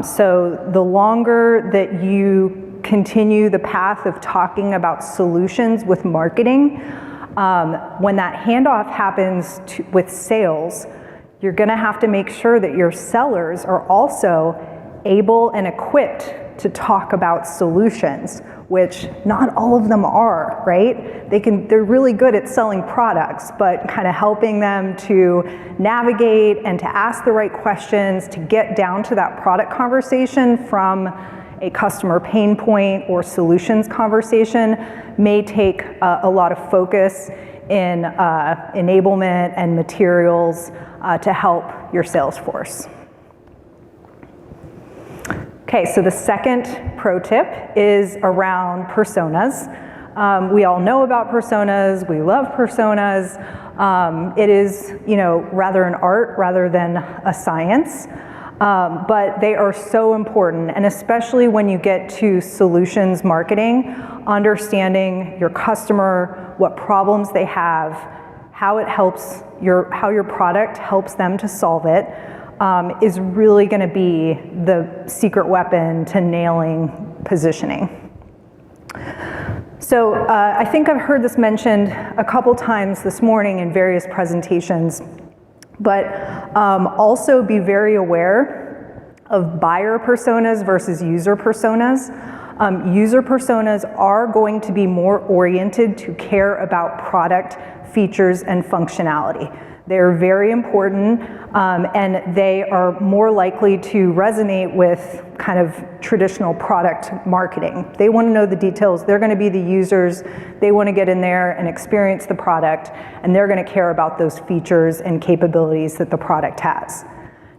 So the longer that you continue the path of talking about solutions with marketing, when that handoff happens with sales, you're gonna have to make sure that your sellers are also able and equipped to talk about solutions, which not all of them are, right? They're really good at selling products, but kind of helping them to navigate and to ask the right questions to get down to that product conversation from a customer pain point or solutions conversation may take a lot of focus in enablement and materials to help your sales force. Okay, so the second pro tip is around personas. We all know about personas, we love personas. It is, rather an art rather than a science, but they are so important, and especially when you get to solutions marketing, understanding your customer, what problems they have, how your product helps them to solve it, is really going to be the secret weapon to nailing positioning. So I think I've heard this mentioned a couple times this morning in various presentations, but also be very aware of buyer personas versus user personas. User personas are going to be more oriented to care about product features and functionality. They're very important, and they are more likely to resonate with kind of traditional product marketing. They want to know the details. They're going to be the users. They want to get in there and experience the product, and they're going to care about those features and capabilities that the product has.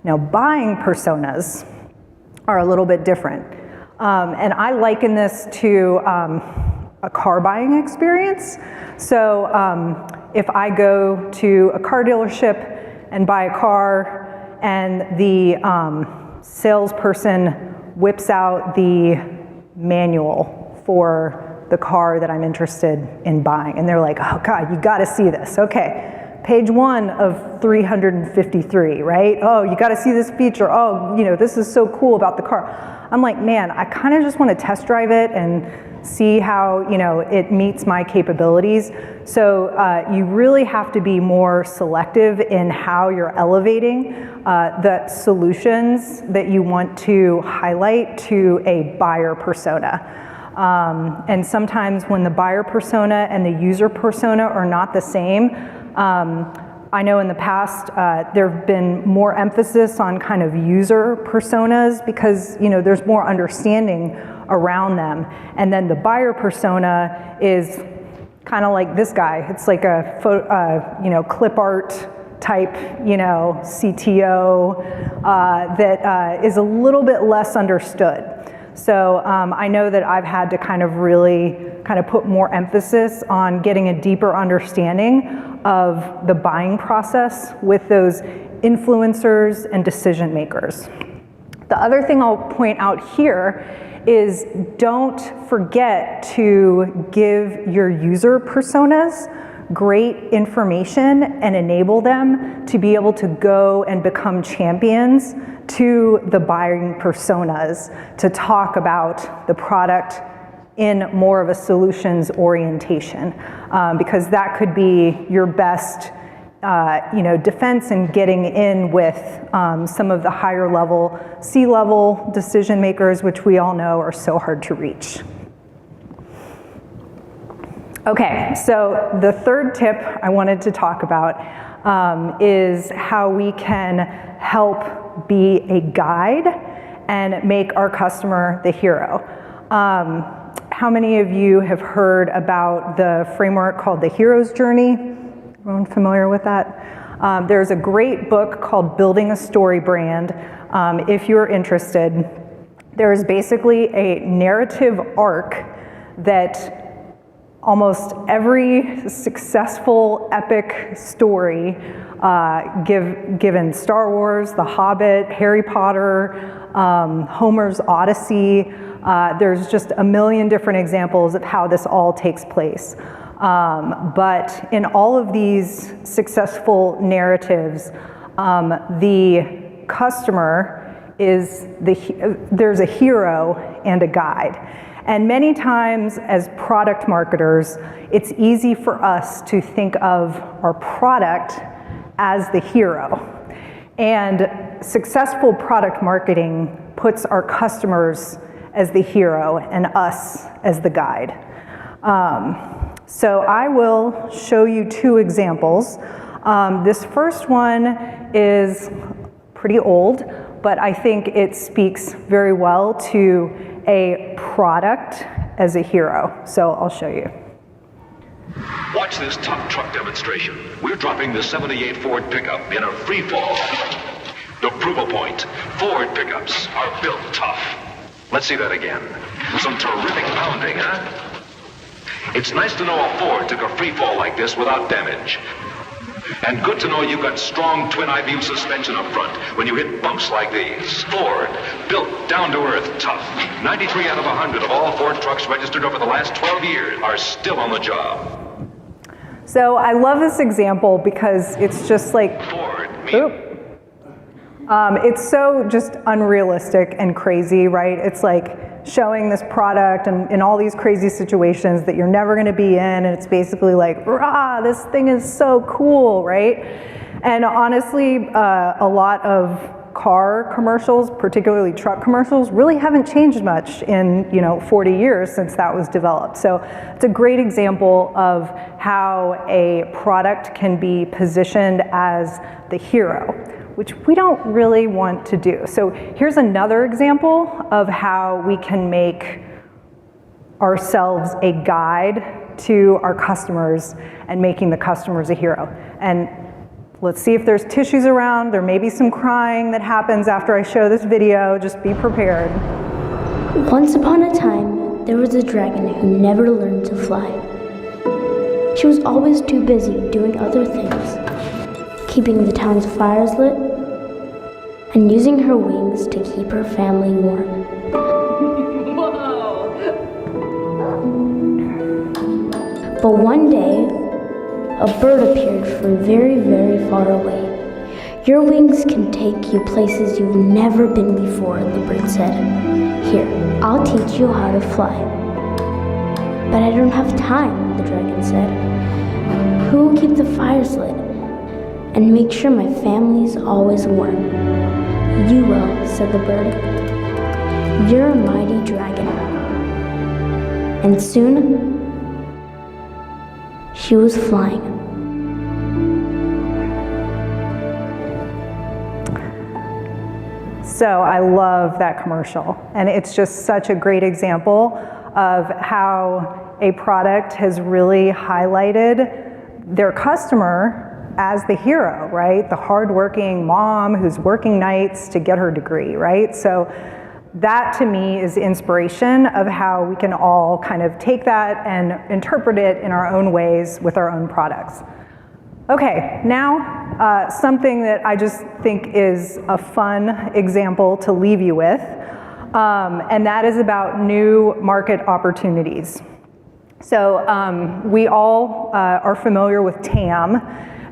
Now, buying personas are a little bit different, and I liken this to a car buying experience. So if I go to a car dealership and buy a car and the salesperson whips out the manual for the car that I'm interested in buying, and they're like, oh God, you gotta see this. Okay, page 1 of 353, right? Oh, you gotta see this feature. Oh, this is so cool about the car. I'm like, man, I kind of just want to test drive it and see how it meets my capabilities. So you really have to be more selective in how you're elevating the solutions that you want to highlight to a buyer persona. And sometimes when the buyer persona and the user persona are not the same, I know in the past there have been more emphasis on kind of user personas because there's more understanding around them, and then the buyer persona is kind of like this guy. It's like a clip art type CTO that is a little bit less understood. So I know that I've had to kind of really put more emphasis on getting a deeper understanding of the buying process with those influencers and decision makers. The other thing I'll point out here is don't forget to give your user personas great information and enable them to be able to go and become champions to the buying personas to talk about the product in more of a solutions orientation, because that could be your best defense in getting in with some of the higher level, C-level decision makers, which we all know are so hard to reach. Okay, so the third tip I wanted to talk about is how we can help be a guide and make our customer the hero. How many of you have heard about the framework called the Hero's Journey? Everyone familiar with that? There's a great book called Building a Story Brand. If you're interested, there is basically a narrative arc that almost every successful epic story, given Star Wars, The Hobbit, Harry Potter, Homer's Odyssey, there's just a million different examples of how this all takes place. But in all of these successful narratives, the customer is there's a hero and a guide. And many times as product marketers, it's easy for us to think of our product as the hero. And successful product marketing puts our customers as the hero and us as the guide. So I will show you two examples. This first one is pretty old, but I think it speaks very well to a product as a hero. So I'll show you. Watch this top truck demonstration. We're dropping the 78 Ford pickup in a free fall. The Proof Point. Ford pickups are built tough. Let's see that again. Some terrific pounding, huh? It's nice to know a Ford took a free fall like this without damage. And good to know you've got strong twin I-beam suspension up front when you hit bumps like these. Ford, built down to earth, tough. 93 out of 100 of all Ford trucks registered over the last 12 years are still on the job. So I love this example because it's just like, Ford, it's so just unrealistic and crazy, right? It's like showing this product and in all these crazy situations that you're never gonna be in, and it's basically like, rah, this thing is so cool, right? And honestly, a lot of car commercials, particularly truck commercials, really haven't changed much in 40 years since that was developed. So it's a great example of how a product can be positioned as the hero, which we don't really want to do. So here's another example of how we can make ourselves a guide to our customers and making the customers a hero. And let's see if there's tissues around. There may be some crying that happens after I show this video. Just be prepared. Once upon a time, there was a dragon who never learned to fly. She was always too busy doing other things, keeping the town's fires lit, and using her wings to keep her family warm. But one day, a bird appeared from very, very far away. Your wings can take you places you've never been before, the bird said. Here, I'll teach you how to fly. But I don't have time, the dragon said. Who will keep the fires lit and make sure my family's always warm? You will, said the bird. You're a mighty dragon. And soon, she was flying. So I love that commercial, and it's just such a great example of how a product has really highlighted their customer as the hero, right? The hardworking mom who's working nights to get her degree, right? So that to me is inspiration of how we can all kind of take that and interpret it in our own ways with our own products. Okay, now something that I just think is a fun example to leave you with, and that is about new market opportunities. So we all are familiar with TAM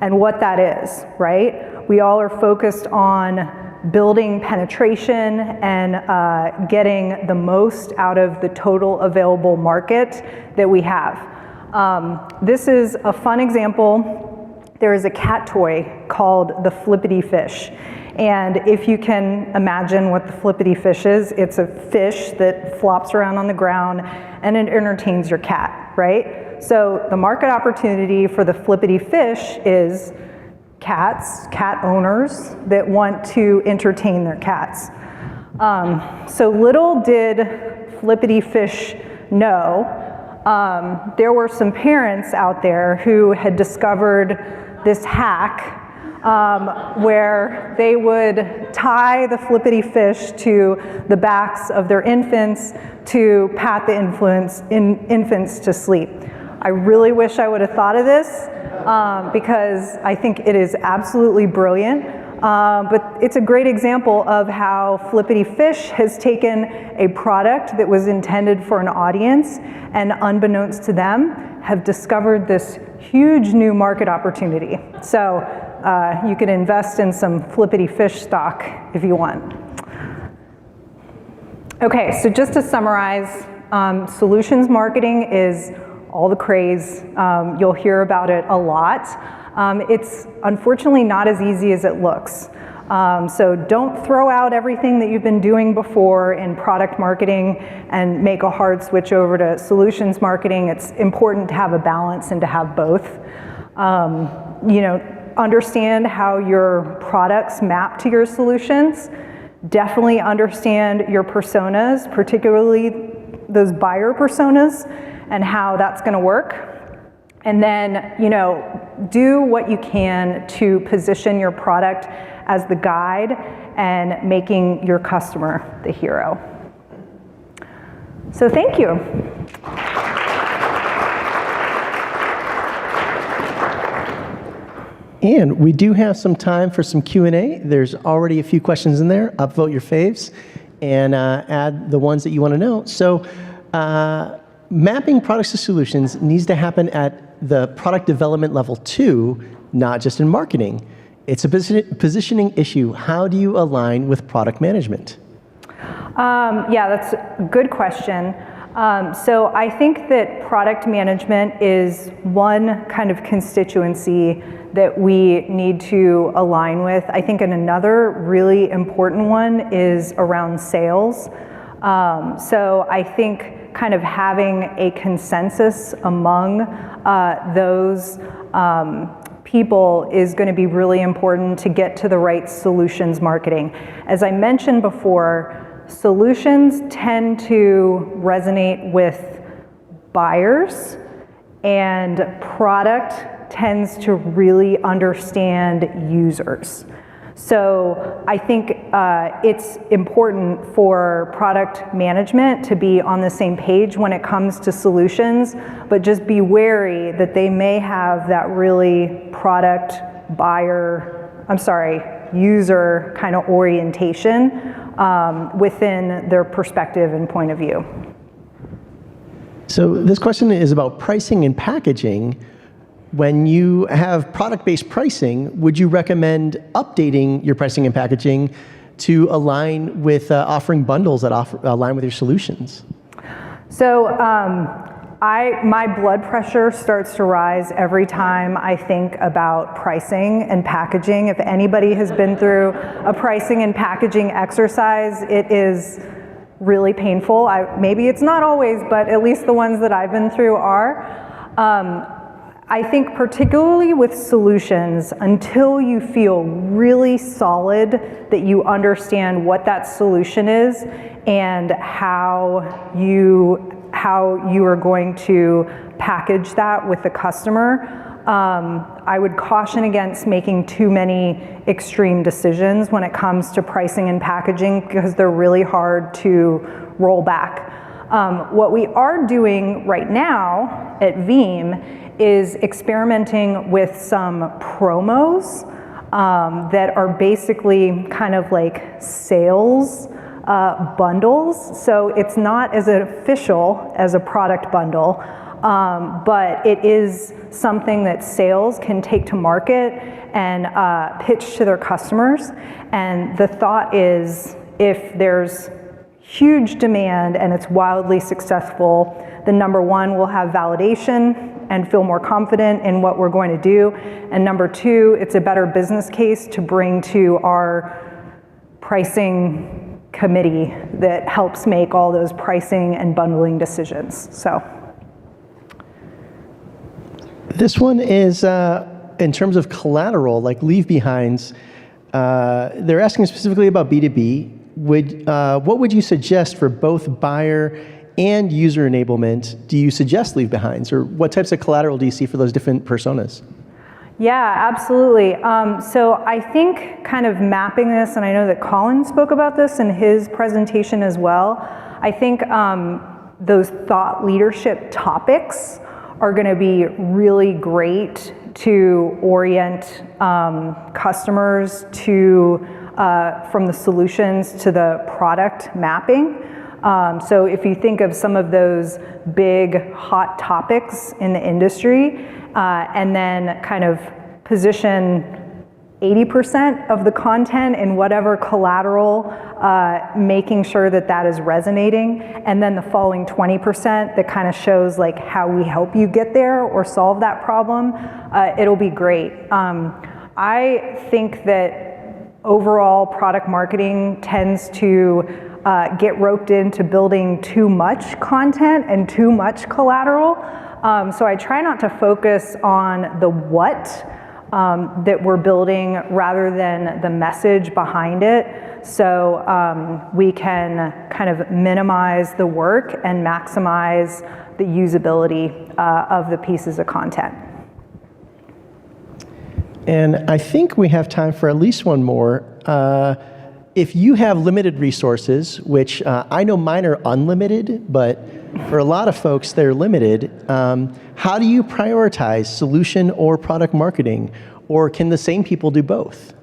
and what that is, right? We all are focused on building penetration and getting the most out of the total available market that we have. This is a fun example. There is a cat toy called the Flippity Fish. And if you can imagine what the Flippity Fish is, it's a fish that flops around on the ground and it entertains your cat, right? So the market opportunity for the Flippity Fish is cats, cat owners that want to entertain their cats. So little did Flippity Fish know, there were some parents out there who had discovered this hack where they would tie the Flippity Fish to the backs of their infants to pat the infants to sleep. I really wish I would have thought of this because I think it is absolutely brilliant. But it's a great example of how Flippity Fish has taken a product that was intended for an audience and unbeknownst to them have discovered this huge new market opportunity. So you can invest in some Flippity Fish stock if you want. Okay, so just to summarize, solutions marketing is all the craze. You'll hear about it a lot. It's unfortunately not as easy as it looks. So don't throw out everything that you've been doing before in product marketing and make a hard switch over to solutions marketing. It's important to have a balance and to have both. Understand how your products map to your solutions. Definitely understand your personas, particularly those buyer personas, and how that's going to work. And then, do what you can to position your product as the guide and making your customer the hero. So thank you. And we do have some time for some Q&A. There's already a few questions in there. Upvote your faves and add the ones that you want to know. So mapping products to solutions needs to happen at the product development level too, not just in marketing. It's a positioning issue. How do you align with product management? Yeah, that's a good question. So I think that product management is one kind of constituency that we need to align with. I think another really important one is around sales. So I think kind of having a consensus among those people is going to be really important to get to the right solutions marketing. As I mentioned before, solutions tend to resonate with buyers, and product tends to really understand users. So I think it's important for product management to be on the same page when it comes to solutions, but just be wary that they may have that really user kind of orientation within their perspective and point of view. So this question is about pricing and packaging. When you have product-based pricing, would you recommend updating your pricing and packaging to align with offering bundles that align with your solutions? So my blood pressure starts to rise every time I think about pricing and packaging. If anybody has been through a pricing and packaging exercise, it is really painful. Maybe it's not always, but at least the ones that I've been through are. I think particularly with solutions, until you feel really solid that you understand what that solution is and how you are going to package that with the customer, I would caution against making too many extreme decisions when it comes to pricing and packaging because they're really hard to roll back. What we are doing right now at Veeam is experimenting with some promos that are basically kind of like sales bundles. So it's not as official as a product bundle, but it is something that sales can take to market and pitch to their customers. And the thought is, if there's huge demand and it's wildly successful, then number one, we'll have validation and feel more confident in what we're going to do. And number two, it's a better business case to bring to our pricing committee that helps make all those pricing and bundling decisions. So This one is in terms of collateral, like leave behinds. They're asking specifically about B2B. What would you suggest for both buyer and user enablement? Do you suggest leave behinds, or what types of collateral do you see for those different personas? yeah, absolutely. So I think kind of mapping this, and I know that Colin spoke about this in his presentation as well. I think those thought leadership topics are going to be really great to orient customers to from the solutions to the product mapping. So if you think of some of those big hot topics in the industry, and then kind of position 80% of the content in whatever collateral, making sure that that is resonating, and then the following 20% that kind of shows like how we help you get there or solve that problem, it'll be great. I think that overall product marketing tends to get roped into building too much content and too much collateral. So I try not to focus on the what that we're building rather than the message behind it. So we can kind of minimize the work and maximize the usability of the pieces of content. And I think we have time for at least one more. If you have limited resources, which I know mine are unlimited, but for a lot of folks they're limited, how do you prioritize solution or product marketing? Or can the same people do both?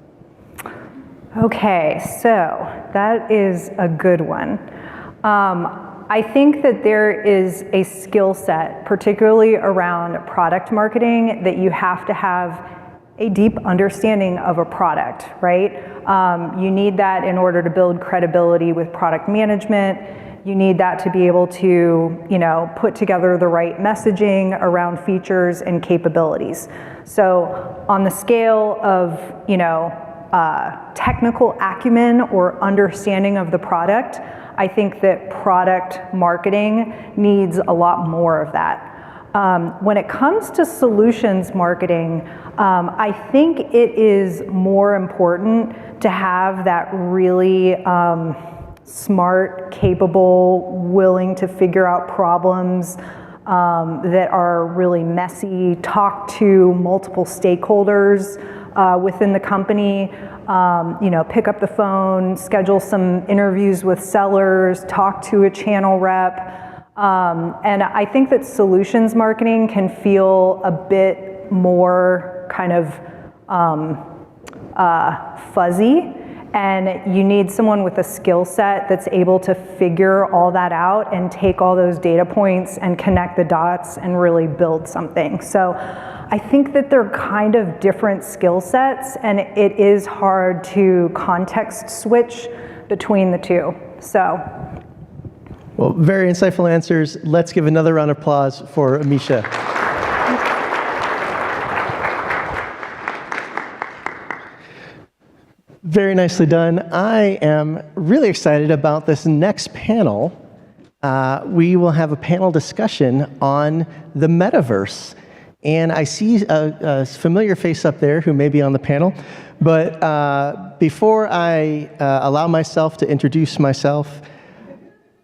Okay, so that is a good one. I think that there is a skill set, particularly around product marketing, that you have to have a deep understanding of a product, right? You need that in order to build credibility with product management. You need that to be able to, put together the right messaging around features and capabilities. So on the scale of, technical acumen or understanding of the product, I think that product marketing needs a lot more of that. When it comes to solutions marketing, I think it is more important to have that really smart, capable, willing to figure out problems that are really messy, talk to multiple stakeholders within the company, pick up the phone, schedule some interviews with sellers, talk to a channel rep. And I think that solutions marketing can feel a bit more kind of fuzzy, and you need someone with a skill set that's able to figure all that out and take all those data points and connect the dots and really build something. So I think that they're kind of different skill sets, and it is hard to context switch between the two. So. Well, very insightful answers. Let's give another round of applause for Amisha. Very nicely done. I am really excited about this next panel. We will have a panel discussion on the metaverse. And I see a familiar face up there who may be on the panel. But before I allow myself to introduce myself,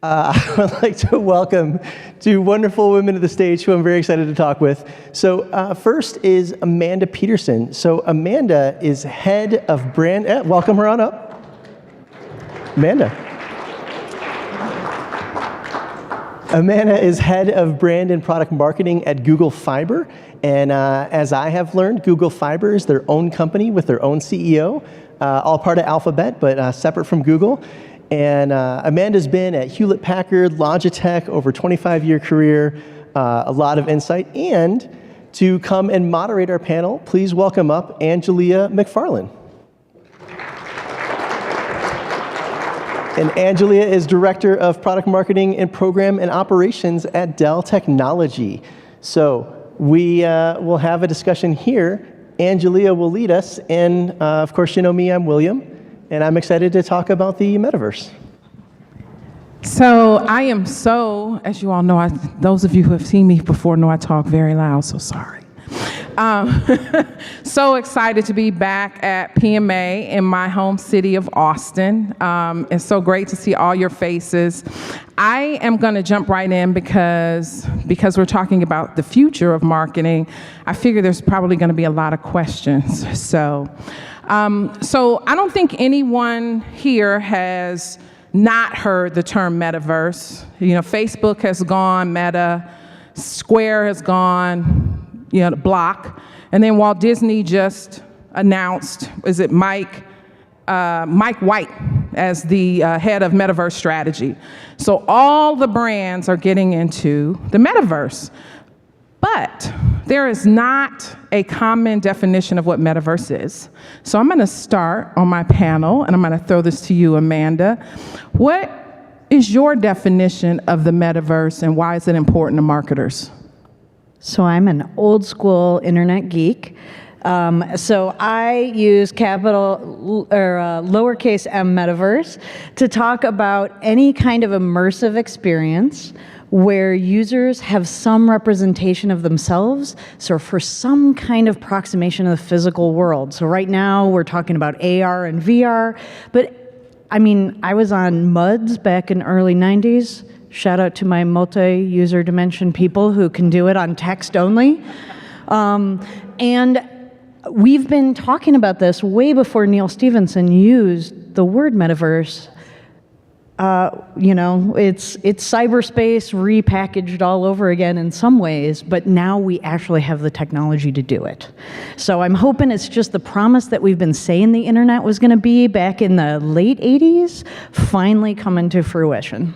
I would like to welcome two wonderful women to the stage who I'm very excited to talk with. So first is Amanda Peterson. So Amanda is head of brand, welcome her on up. Amanda is head of brand and product marketing at Google Fiber. And as I have learned, Google Fiber is their own company with their own CEO, all part of Alphabet, but separate from Google. And Amanda's been at Hewlett-Packard, Logitech, over a 25-year career. a lot of insight. And to come and moderate our panel, please welcome up Angelia McFarlane. And Angelia is Director of Product Marketing and Program and Operations at Dell Technology. So we will have a discussion here. Angelia will lead us, and of course, you know me, I'm William, and I'm excited to talk about the metaverse. So I am as you all know, those of you who have seen me before know I talk very loud, so sorry. So excited to be back at PMA in my home city of Austin. It's so great to see all your faces. I am going to jump right in because we're talking about the future of marketing. I figure there's probably going to be a lot of questions. So I don't think anyone here has not heard the term metaverse. You know, Facebook has gone Meta, Square has gone, Block, and then Walt Disney just announced, Mike White as the head of metaverse strategy. So all the brands are getting into the metaverse, but there is not a common definition of what metaverse is. So I'm going to start on my panel, and I'm going to throw this to you, Amanda. What is your definition of the metaverse, and why is it important to marketers? So I'm an old school internet geek. So I use capital or lowercase m metaverse to talk about any kind of immersive experience where users have some representation of themselves, so for some kind of approximation of the physical world. So right now we're talking about AR and VR, but I mean, I was on MUDs back in early 90s. Shout out to my multi-user dimension people who can do it on text only. And we've been talking about this way before Neil Stephenson used the word metaverse. It's cyberspace repackaged all over again in some ways, but now we actually have the technology to do it. So I'm hoping it's just the promise that we've been saying the internet was going to be back in the late 80s, finally coming to fruition.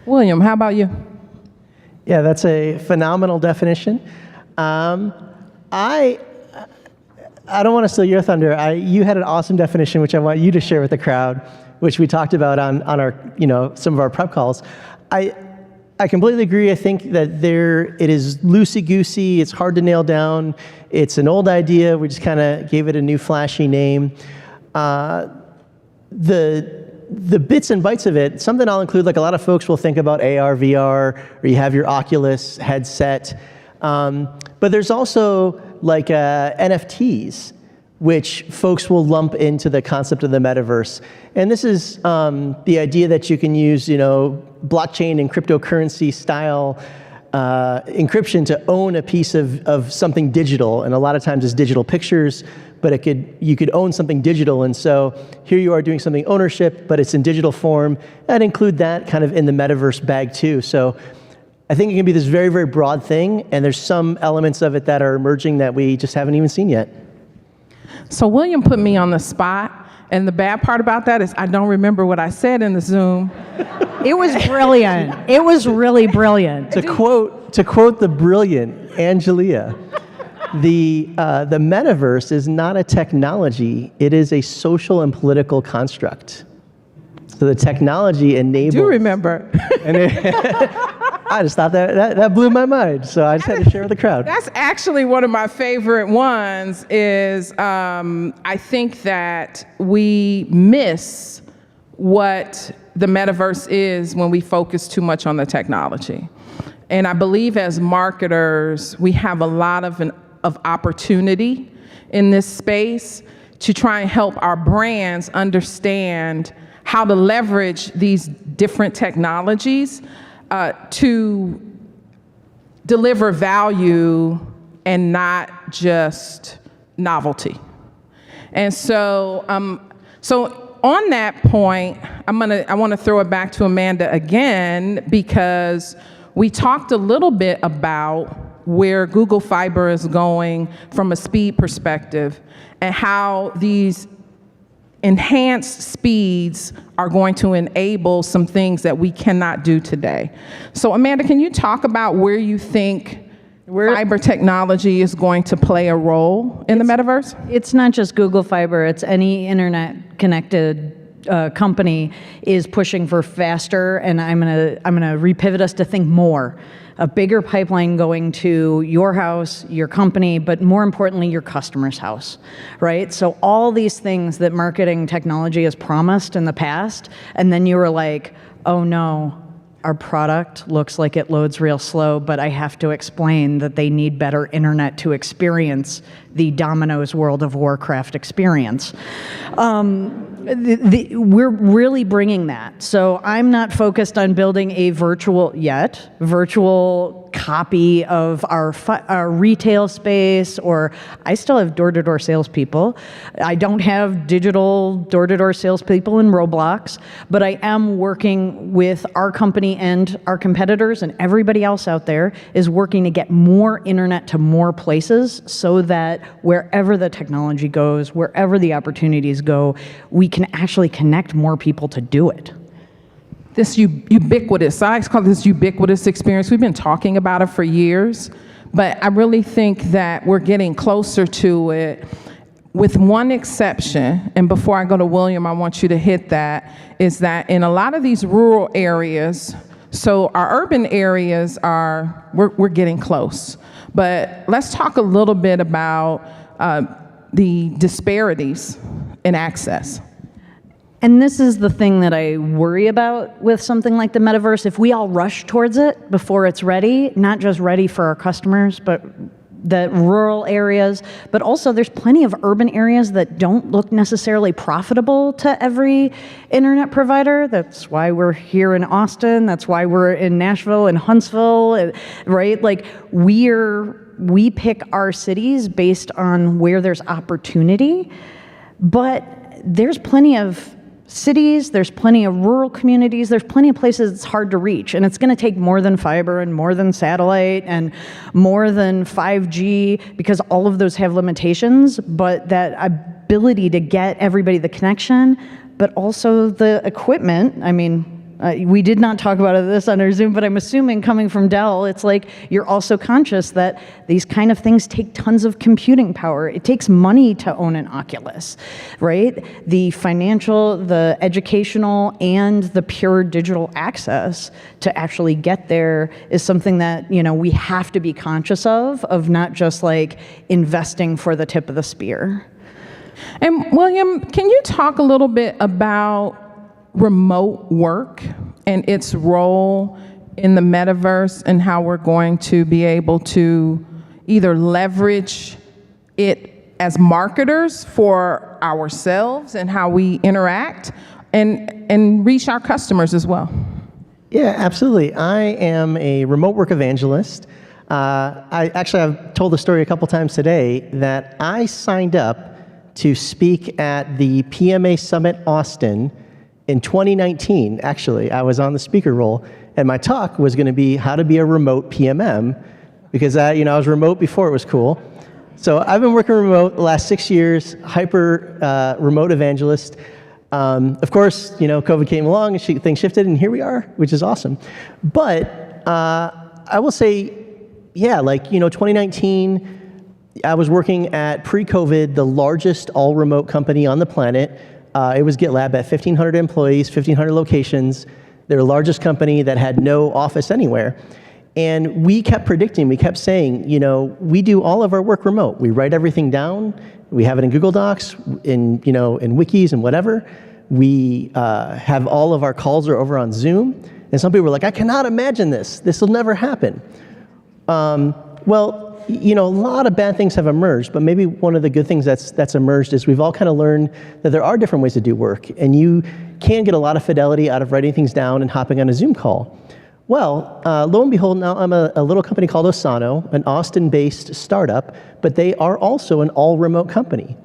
William, how about you? Yeah, that's a phenomenal definition. I don't want to steal your thunder. You had an awesome definition, which I want you to share with the crowd, which we talked about on our, some of our prep calls. I completely agree. I think that it is loosey-goosey. It's hard to nail down. It's an old idea. We just kind of gave it a new flashy name. The bits and bytes of it, something I'll include, like a lot of folks will think about AR, VR, or you have your Oculus headset. But there's also like NFTs, which folks will lump into the concept of the metaverse. And this is the idea that you can use, blockchain and cryptocurrency style encryption to own a piece of something digital. And a lot of times it's digital pictures, but you could own something digital. And so here you are doing something ownership, but it's in digital form. I'd include that kind of in the metaverse bag too. So I think it can be this very, very broad thing, and there's some elements of it that are emerging that we just haven't even seen yet. So William put me on the spot, and the bad part about that is I don't remember what I said in the Zoom. It was brilliant. It was really brilliant. To quote the brilliant Angelia, the metaverse is not a technology, it is a social and political construct. So the technology enables... I do remember. I just thought that blew my mind, so I just had to share with the crowd. That's actually one of my favorite ones is I think that we miss what the metaverse is when we focus too much on the technology. And I believe as marketers, we have a lot of opportunity in this space to try and help our brands understand how to leverage these different technologies to deliver value and not just novelty. And so, on that point, I want to throw it back to Amanda again, because we talked a little bit about where Google Fiber is going from a speed perspective and how these enhanced speeds are going to enable some things that we cannot do today. So Amanda, can you talk about where you think fiber technology is going to play a role in the metaverse? It's not just Google Fiber, it's any internet connected company is pushing for faster, and I'm gonna repivot us to think more. A bigger pipeline going to your house, your company, but more importantly, your customer's house, right? So all these things that marketing technology has promised in the past, and then you were like, oh no, our product looks like it loads real slow, but I have to explain that they need better internet to experience the Domino's World of Warcraft experience. We're really bringing that. So I'm not focused on building a virtual copy of our retail space, or I still have door-to-door salespeople. I don't have digital door-to-door salespeople in Roblox, but I am working with our company and our competitors, and everybody else out there is working to get more internet to more places so that wherever the technology goes, wherever the opportunities go, we can actually connect more people to do it. This ubiquitous, I call this ubiquitous experience. We've been talking about it for years, but I really think that we're getting closer to it, with one exception. And before I go to William, I want you to hit that, is that in a lot of these rural areas, so our urban areas we're getting close. But let's talk a little bit about the disparities in access. And this is the thing that I worry about with something like the metaverse. If we all rush towards it before it's ready, not just ready for our customers, but the rural areas, but also there's plenty of urban areas that don't look necessarily profitable to every internet provider. That's why we're here in Austin. That's why we're in Nashville and Huntsville, right? Like we pick our cities based on where there's opportunity, but there's plenty of cities, there's plenty of rural communities, there's plenty of places it's hard to reach, and it's going to take more than fiber and more than satellite and more than 5G, because all of those have limitations, but that ability to get everybody the connection, but also the equipment. I mean, we did not talk about this on our Zoom, but I'm assuming coming from Dell, it's like you're also conscious that these kind of things take tons of computing power. It takes money to own an Oculus, right? The financial, the educational, and the pure digital access to actually get there is something that, you know, we have to be conscious of not just like investing for the tip of the spear. And William, can you talk a little bit about remote work and its role in the metaverse, and how we're going to be able to either leverage it as marketers for ourselves and how we interact, and reach our customers as well? Yeah, absolutely. I am a remote work evangelist. I've told the story a couple times today that I signed up to speak at the PMA Summit Austin in 2019. Actually, I was on the speaker role, and my talk was going to be how to be a remote PMM, because I was remote before it was cool. So I've been working remote the last 6 years, hyper remote evangelist. Of course, COVID came along and things shifted, and here we are, which is awesome. But I will say, 2019, I was working at pre-COVID, the largest all-remote company on the planet. It was GitLab at 1,500 employees, 1,500 locations. They're the largest company that had no office anywhere. And we kept predicting, we kept saying, we do all of our work remote. We write everything down. We have it in Google Docs, in wikis and whatever. We have all of our calls are over on Zoom. And some people were like, I cannot imagine this. This will never happen. A lot of bad things have emerged, but maybe one of the good things that's emerged is we've all kind of learned that there are different ways to do work, and you can get a lot of fidelity out of writing things down and hopping on a Zoom call. Well, lo and behold, now I'm a little company called Osano, an Austin-based startup, but they are also an all-remote company.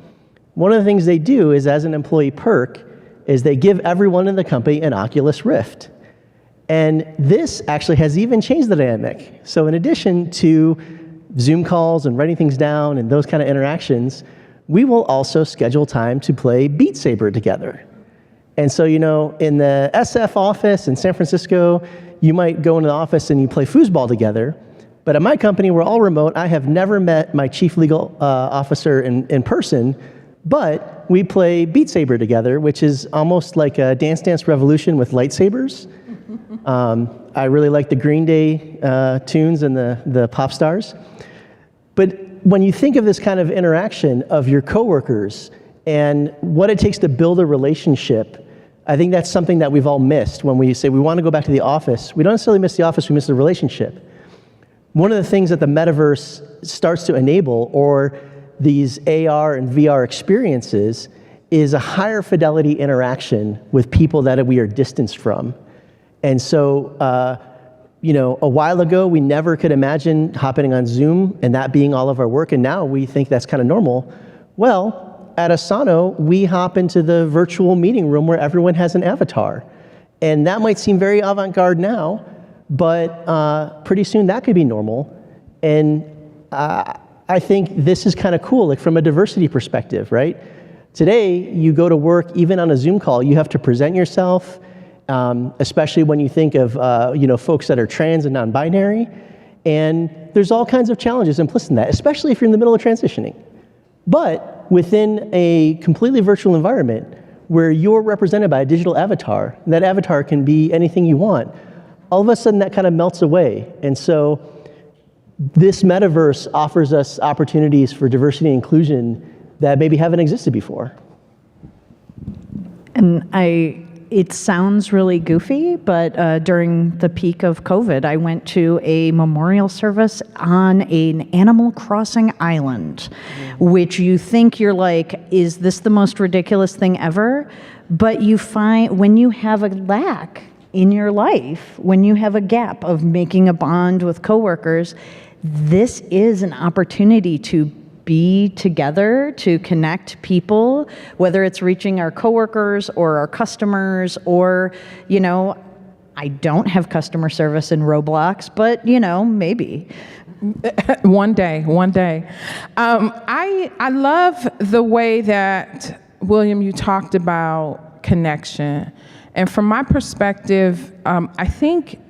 One of the things they do is, as an employee perk, is they give everyone in the company an Oculus Rift. And this actually has even changed the dynamic. So in addition to Zoom calls and writing things down and those kind of interactions, we will also schedule time to play Beat Saber together. And so, in the SF office in San Francisco, you might go into the office and you play foosball together. But at my company, we're all remote. I have never met my chief legal officer in person, but we play Beat Saber together, which is almost like a Dance Dance Revolution with lightsabers. I really like the Green Day tunes and the pop stars. But when you think of this kind of interaction of your coworkers and what it takes to build a relationship, I think that's something that we've all missed when we say we want to go back to the office. We don't necessarily miss the office, we miss the relationship. One of the things that the metaverse starts to enable, or these AR and VR experiences, is a higher fidelity interaction with people that we are distanced from. And so, a while ago, we never could imagine hopping on Zoom and that being all of our work, and now we think that's kind of normal. Well, at Asano, we hop into the virtual meeting room where everyone has an avatar. And that might seem very avant-garde now, but pretty soon that could be normal. And I think this is kind of cool, like from a diversity perspective, right? Today, you go to work, even on a Zoom call, you have to present yourself, especially when you think of folks that are trans and non-binary. And there's all kinds of challenges implicit in that, especially if you're in the middle of transitioning. But within a completely virtual environment where you're represented by a digital avatar, and that avatar can be anything you want, all of a sudden that kind of melts away. And so this metaverse offers us opportunities for diversity and inclusion that maybe haven't existed before. And it sounds really goofy, but during the peak of COVID, I went to a memorial service on an Animal Crossing island, which you think you're like, is this the most ridiculous thing ever? But you find when you have a lack in your life, when you have a gap of making a bond with coworkers, this is an opportunity to be together, to connect people, whether it's reaching our coworkers or our customers, or, I don't have customer service in Roblox, but, maybe. One day. I love the way that, William, you talked about connection. And from my perspective, I think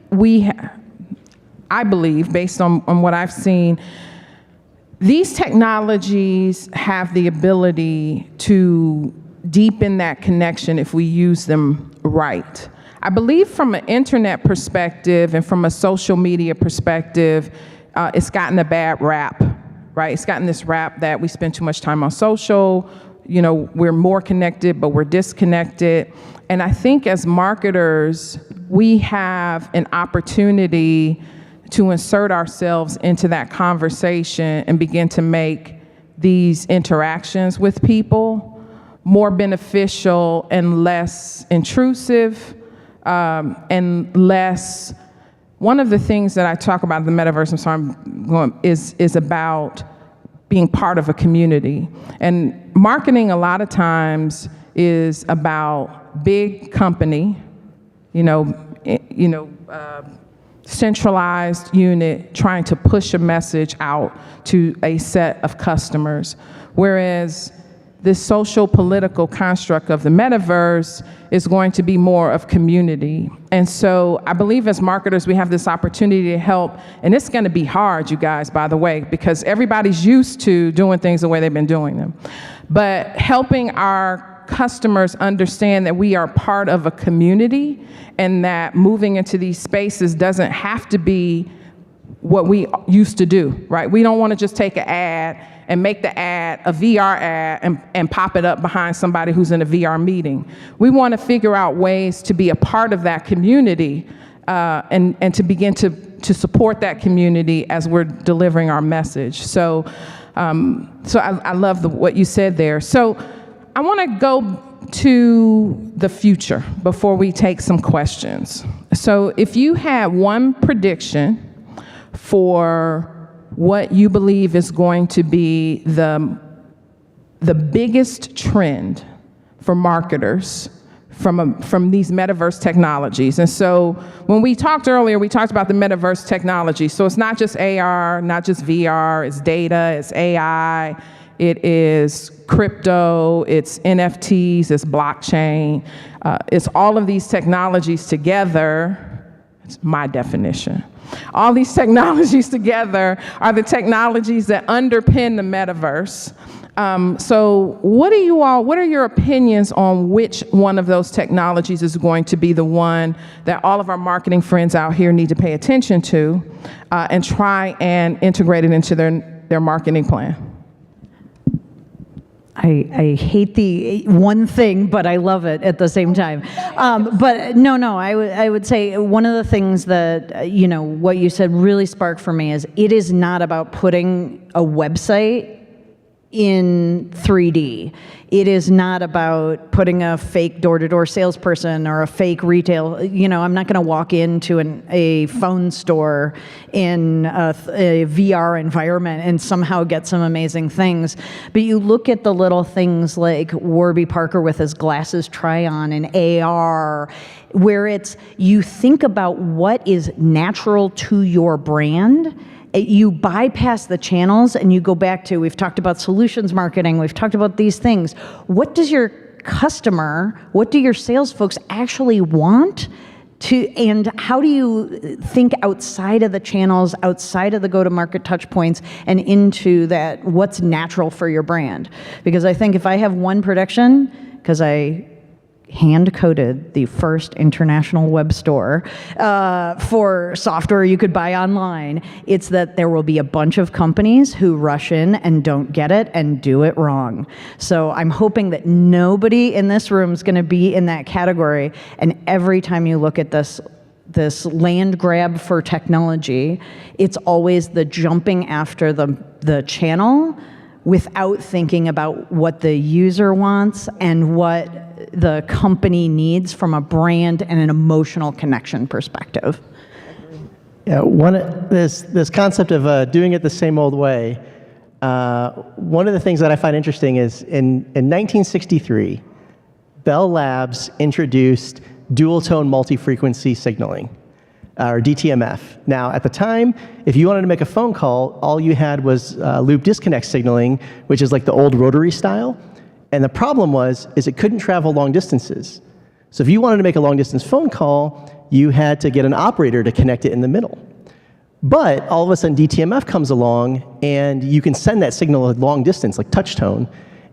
I believe, based on what I've seen, these technologies have the ability to deepen that connection if we use them right. I believe from an internet perspective and from a social media perspective, it's gotten a bad rap, right? It's gotten this rap that we spend too much time on social, we're more connected, but we're disconnected. And I think as marketers, we have an opportunity to insert ourselves into that conversation and begin to make these interactions with people more beneficial and less intrusive, and less. One of the things that I talk about in the metaverse, is about being part of a community. And marketing a lot of times is about big company, centralized unit trying to push a message out to a set of customers. Whereas this social political construct of the metaverse is going to be more of community. And so I believe as marketers, we have this opportunity to help, and it's gonna be hard, you guys, by the way, because everybody's used to doing things the way they've been doing them. But helping our customers understand that we are part of a community and that moving into these spaces doesn't have to be what we used to do, right? We don't want to just take an ad and make the ad a VR ad and pop it up behind somebody who's in a VR meeting. We want to figure out ways to be a part of that community and to begin to support that community as we're delivering our message. So I love what you said there. So I want to go to the future before we take some questions. So if you had one prediction for what you believe is going to be the biggest trend for marketers from these metaverse technologies. And so when we talked earlier, we talked about the metaverse technology. So it's not just AR, not just VR, it's data, it's AI, it is crypto, it's NFTs, it's blockchain, it's all of these technologies together. It's my definition. All these technologies together are the technologies that underpin the metaverse. So what are your opinions on which one of those technologies is going to be the one that all of our marketing friends out here need to pay attention to and try and integrate it into their marketing plan? I hate the one thing, but I love it at the same time. But no, I would say one of the things that, what you said really sparked for me is it is not about putting a website in 3D. It is not about putting a fake door-to-door salesperson or a fake retail, I'm not gonna walk into a phone store in a VR environment and somehow get some amazing things. But you look at the little things like Warby Parker with his glasses try-on and AR, where you think about what is natural to your brand. You bypass the channels and you go back to, we've talked about solutions marketing, we've talked about these things. What does your customer, what do your sales folks actually want and how do you think outside of the channels, outside of the go-to-market touch points and into that, what's natural for your brand? Because I think if I have one prediction, because I hand-coded the first international web store for software you could buy online, it's that there will be a bunch of companies who rush in and don't get it and do it wrong. So I'm hoping that nobody in this room is going to be in that category, and every time you look at this land grab for technology, it's always the jumping after the channel without thinking about what the user wants and what the company needs from a brand and an emotional connection perspective. Yeah, this concept of doing it the same old way, one of the things that I find interesting is in 1963, Bell Labs introduced dual tone multi-frequency signaling, or DTMF. Now, at the time, if you wanted to make a phone call, all you had was loop disconnect signaling, which is like the old rotary style. And the problem is it couldn't travel long distances. So if you wanted to make a long distance phone call, you had to get an operator to connect it in the middle. But all of a sudden DTMF comes along and you can send that signal at long distance, like touch tone,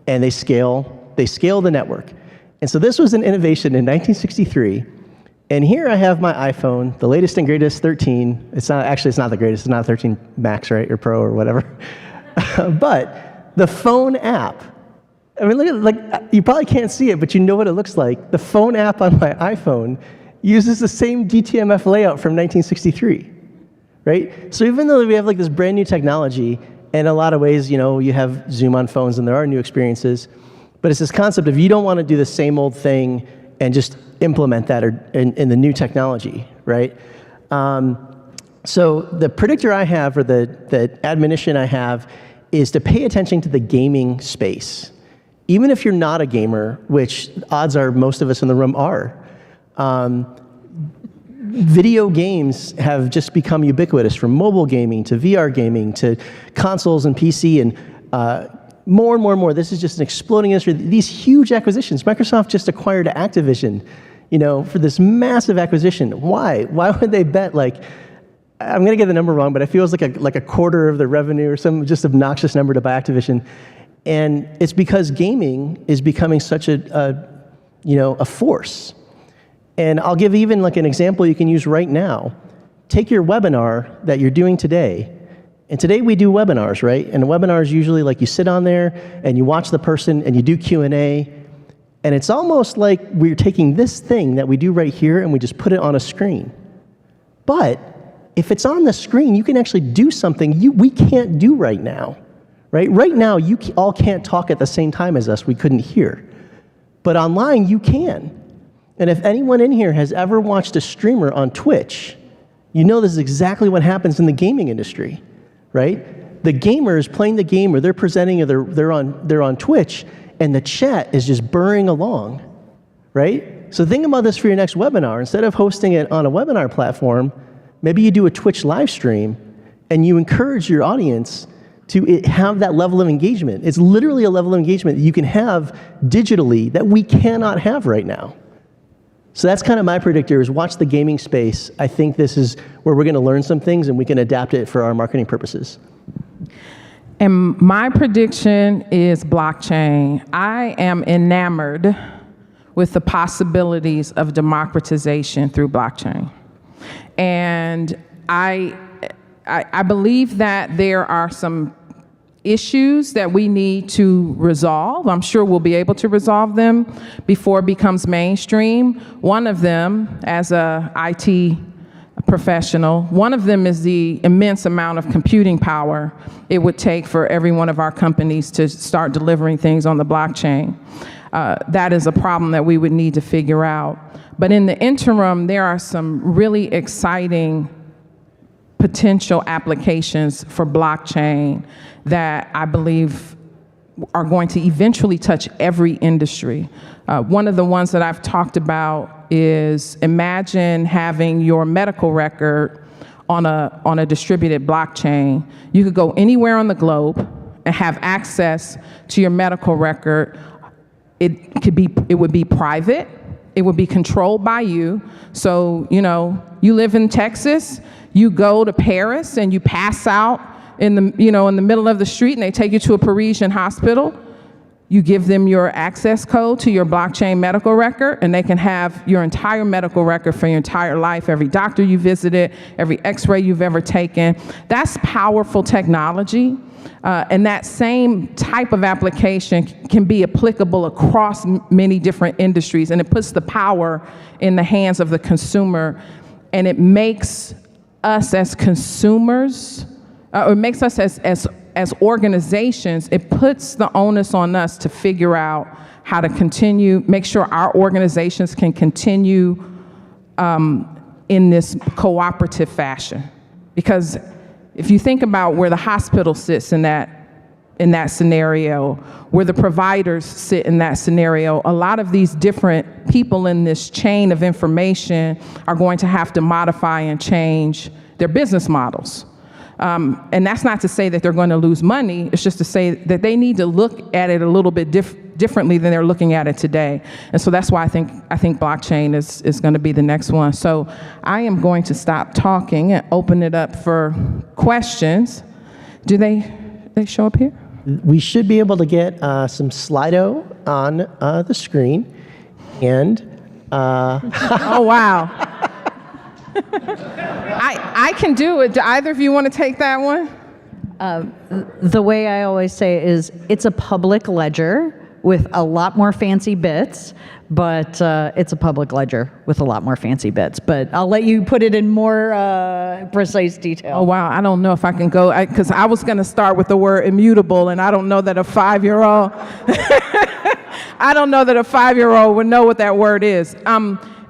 and they scale the network. And so this was an innovation in 1963. And here I have my iPhone, the latest and greatest 13. It's not the greatest, it's not 13 Max, right, or Pro or whatever. But the phone app, I mean, look at, you probably can't see it, but you know what it looks like. The phone app on my iPhone uses the same DTMF layout from 1963, right? So even though we have like this brand new technology, in a lot of ways, you have Zoom on phones and there are new experiences, but it's this concept of you don't want to do the same old thing and just implement that in the new technology, right? So the predictor I have, or the admonition I have, is to pay attention to the gaming space. Even if you're not a gamer, which odds are most of us in the room are, video games have just become ubiquitous, from mobile gaming to VR gaming to consoles and PC, and more and more and more. This is just an exploding industry. These huge acquisitions. Microsoft just acquired Activision, for this massive acquisition. Why? Why would they bet I'm going to get the number wrong, but it feels like a quarter of the revenue or some just obnoxious number to buy Activision. And it's because gaming is becoming such a force. And I'll give even an example you can use right now. Take your webinar that you're doing today. And today we do webinars, right? And a webinar is usually you sit on there and you watch the person and you do Q&A. And it's almost like we're taking this thing that we do right here and we just put it on a screen. But if it's on the screen, you can actually do something we can't do right now. Right? Right now, you all can't talk at the same time as us. We couldn't hear. But online, you can. And if anyone in here has ever watched a streamer on Twitch, you know this is exactly what happens in the gaming industry, right? The gamer is playing the game, or they're presenting, or they're on Twitch, and the chat is just burring along, right? So think about this for your next webinar. Instead of hosting it on a webinar platform, maybe you do a Twitch live stream, and you encourage your audience to have that level of engagement. It's literally a level of engagement that you can have digitally that we cannot have right now. So that's kind of my predictor, is watch the gaming space. I think this is where we're going to learn some things and we can adapt it for our marketing purposes. And my prediction is blockchain. I am enamored with the possibilities of democratization through blockchain. And I believe that there are some issues that we need to resolve. I'm sure we'll be able to resolve them before it becomes mainstream. One of them, as a IT professional, one of them is the immense amount of computing power it would take for every one of our companies to start delivering things on the blockchain. That is a problem that we would need to figure out. But in the interim, there are some really exciting potential applications for blockchain that I believe are going to eventually touch every industry. One of the ones that I've talked about is, imagine having your medical record on a distributed blockchain. You could go anywhere on the globe and have access to your medical record. It would be private. It would be controlled by you. So, you live in Texas, you go to Paris and you pass out in the middle of the street and they take you to a Parisian hospital. You give them your access code to your blockchain medical record and they can have your entire medical record for your entire life, every doctor you visited, every x-ray you've ever taken. That's powerful technology. And that same type of application can be applicable across many different industries, and it puts the power in the hands of the consumer, and it makes us as consumers, or it makes us as organizations, it puts the onus on us to figure out how to make sure our organizations can continue in this cooperative fashion. Because if you think about where the hospital sits in that scenario, where the providers sit in that scenario, a lot of these different people in this chain of information are going to have to modify and change their business models. And that's not to say that they're going to lose money. It's just to say that they need to look at it a little bit differently than they're looking at it today. And so that's why I think blockchain is going to be the next one. So I am going to stop talking and open it up for questions. Do they show up here? We should be able to get some Slido on the screen. And oh, wow. I can do it. Do either of you want to take that one? The way I always say it is, it's a public ledger with a lot more fancy bits, but it's a public ledger with a lot more fancy bits. But I'll let you put it in more precise detail. Oh, wow. I don't know if I can go, because I was going to start with the word immutable, and I don't know that a 5-year-old, I don't know that a 5-year-old would know what that word is.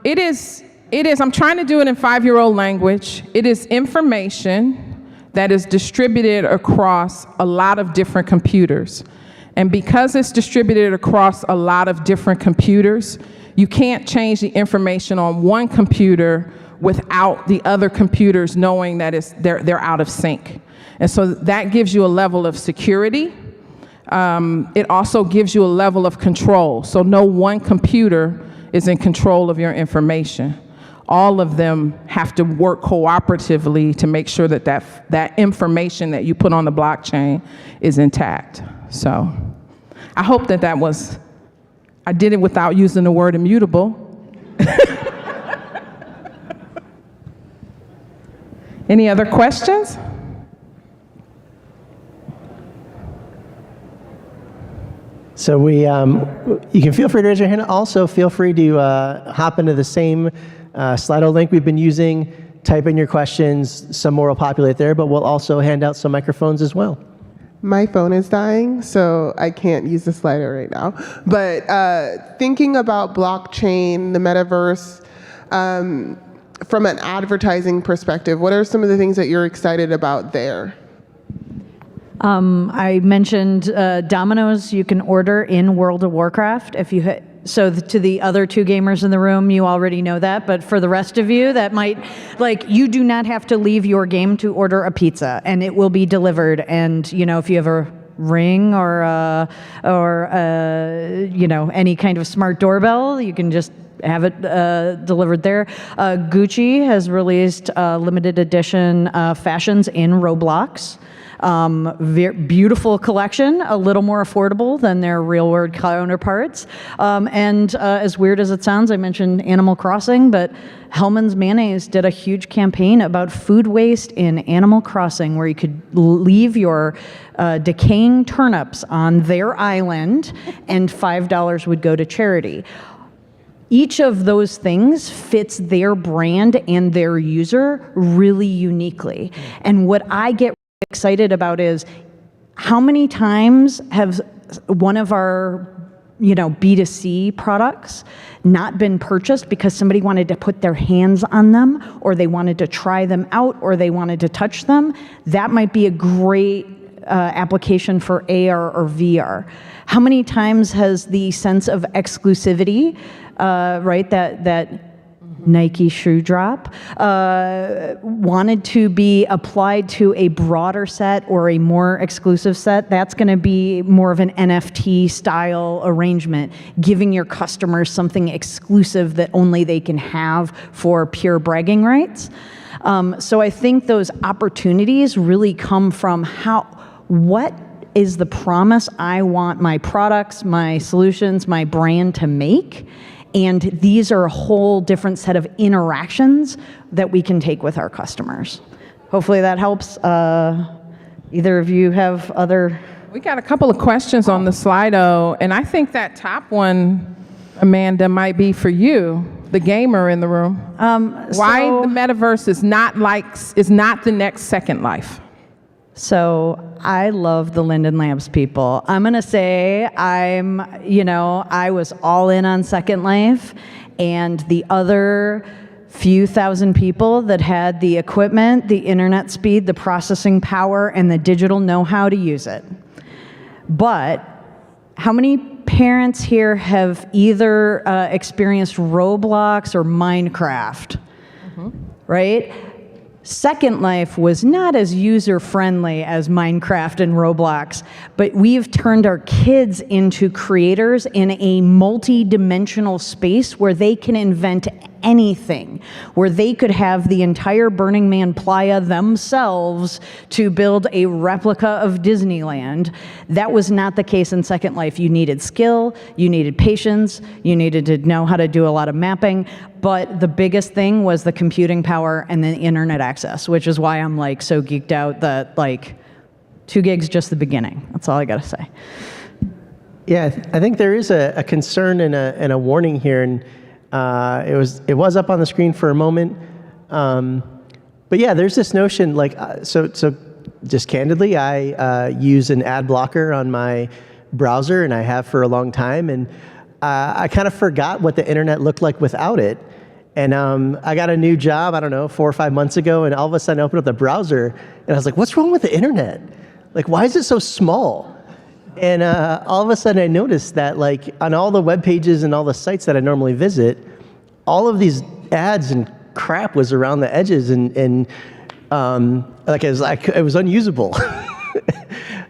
It is, I'm trying to do it in 5-year-old language. It is information that is distributed across a lot of different computers. And because it's distributed across a lot of different computers, you can't change the information on one computer without the other computers knowing that they're out of sync. And so that gives you a level of security. It also gives you a level of control. So no one computer is in control of your information. All of them have to work cooperatively to make sure that information that you put on the blockchain is intact. So I hope that I did it without using the word immutable. Any other questions? So you can feel free to raise your hand. Also, feel free to hop into the same Slido link we've been using, type in your questions. Some more will populate there, but we'll also hand out some microphones as well. My phone is dying, so I can't use the Slido right now. But thinking about blockchain, the metaverse, from an advertising perspective, what are some of the things that you're excited about there? I mentioned Domino's. You can order in World of Warcraft if you so to the other two gamers in the room, you already know that, but for the rest of you that might, like, you do not have to leave your game to order a pizza, and it will be delivered. And, you know, if you have a Ring or you know, any kind of smart doorbell, you can just have it delivered there. Gucci has released limited edition fashions in Roblox. Beautiful collection, a little more affordable than their real world counterparts. And as weird as it sounds, I mentioned Animal Crossing, but Hellmann's Mayonnaise did a huge campaign about food waste in Animal Crossing, where you could leave your decaying turnips on their island and $5 would go to charity. Each of those things fits their brand and their user really uniquely. And what I get excited about is how many times have one of our, you know, B2C products not been purchased because somebody wanted to put their hands on them, or they wanted to try them out, or they wanted to touch them. That might be a great application for AR or VR. How many times has the sense of exclusivity, right, that Nike shoe drop, wanted to be applied to a broader set or a more exclusive set? That's going to be more of an NFT style arrangement, giving your customers something exclusive that only they can have for pure bragging rights. So I think those opportunities really come from what is the promise I want my products, my solutions, my brand to make. And these are a whole different set of interactions that we can take with our customers. Hopefully that helps. Either of you have other? We got a couple of questions on the Slido, and I think that top one, Amanda, might be for you, the gamer in the room. Why the metaverse is not the next Second Life? So I love the Linden Labs people. I'm gonna say I was all in on Second Life, and the other few thousand people that had the equipment, the internet speed, the processing power, and the digital know-how to use it. But how many parents here have either experienced Roblox or Minecraft, right? Second Life was not as user-friendly as Minecraft and Roblox, but we've turned our kids into creators in a multi-dimensional space where they can invent anything, where they could have the entire Burning Man playa themselves to build a replica of Disneyland. That was not the case in Second Life. You needed skill, you needed patience, you needed to know how to do a lot of mapping, but the biggest thing was the computing power and the internet access, which is why I'm like so geeked out that like 2 gigs just the beginning. That's all I gotta say. Yeah, I think there is a concern and a warning here, and it was up on the screen for a moment, but yeah, there's this notion like so just candidly, I use an ad blocker on my browser, and I have for a long time, and I kind of forgot what the internet looked like without it. And I got a new job, I don't know, 4 or 5 months ago, and all of a sudden I opened up the browser, and I was like, what's wrong with the internet? Like, why is it so small? And all of a sudden I noticed that like on all the web pages and all the sites that I normally visit, all of these ads and crap was around the edges, and like it was unusable.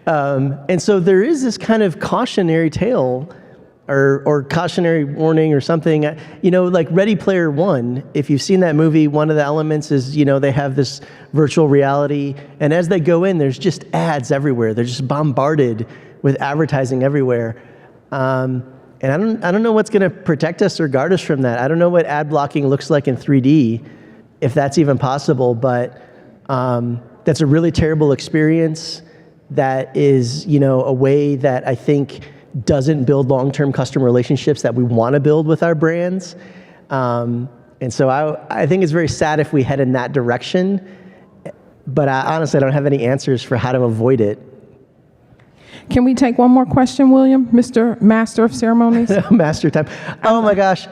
And so there is this kind of cautionary tale or cautionary warning or something, like Ready Player One. If you've seen that movie, one of the elements is, they have this virtual reality, and as they go in, there's just ads everywhere. They're just bombarded with advertising everywhere. And I don't know what's gonna protect us or guard us from that. I don't know what ad blocking looks like in 3D, if that's even possible, but that's a really terrible experience that is, a way that I think doesn't build long-term customer relationships that we want to build with our brands. And so I think it's very sad if we head in that direction, but honestly, I don't have any answers for how to avoid it. Can we take one more question, William, Mr. Master of Ceremonies? Master time. Oh my gosh,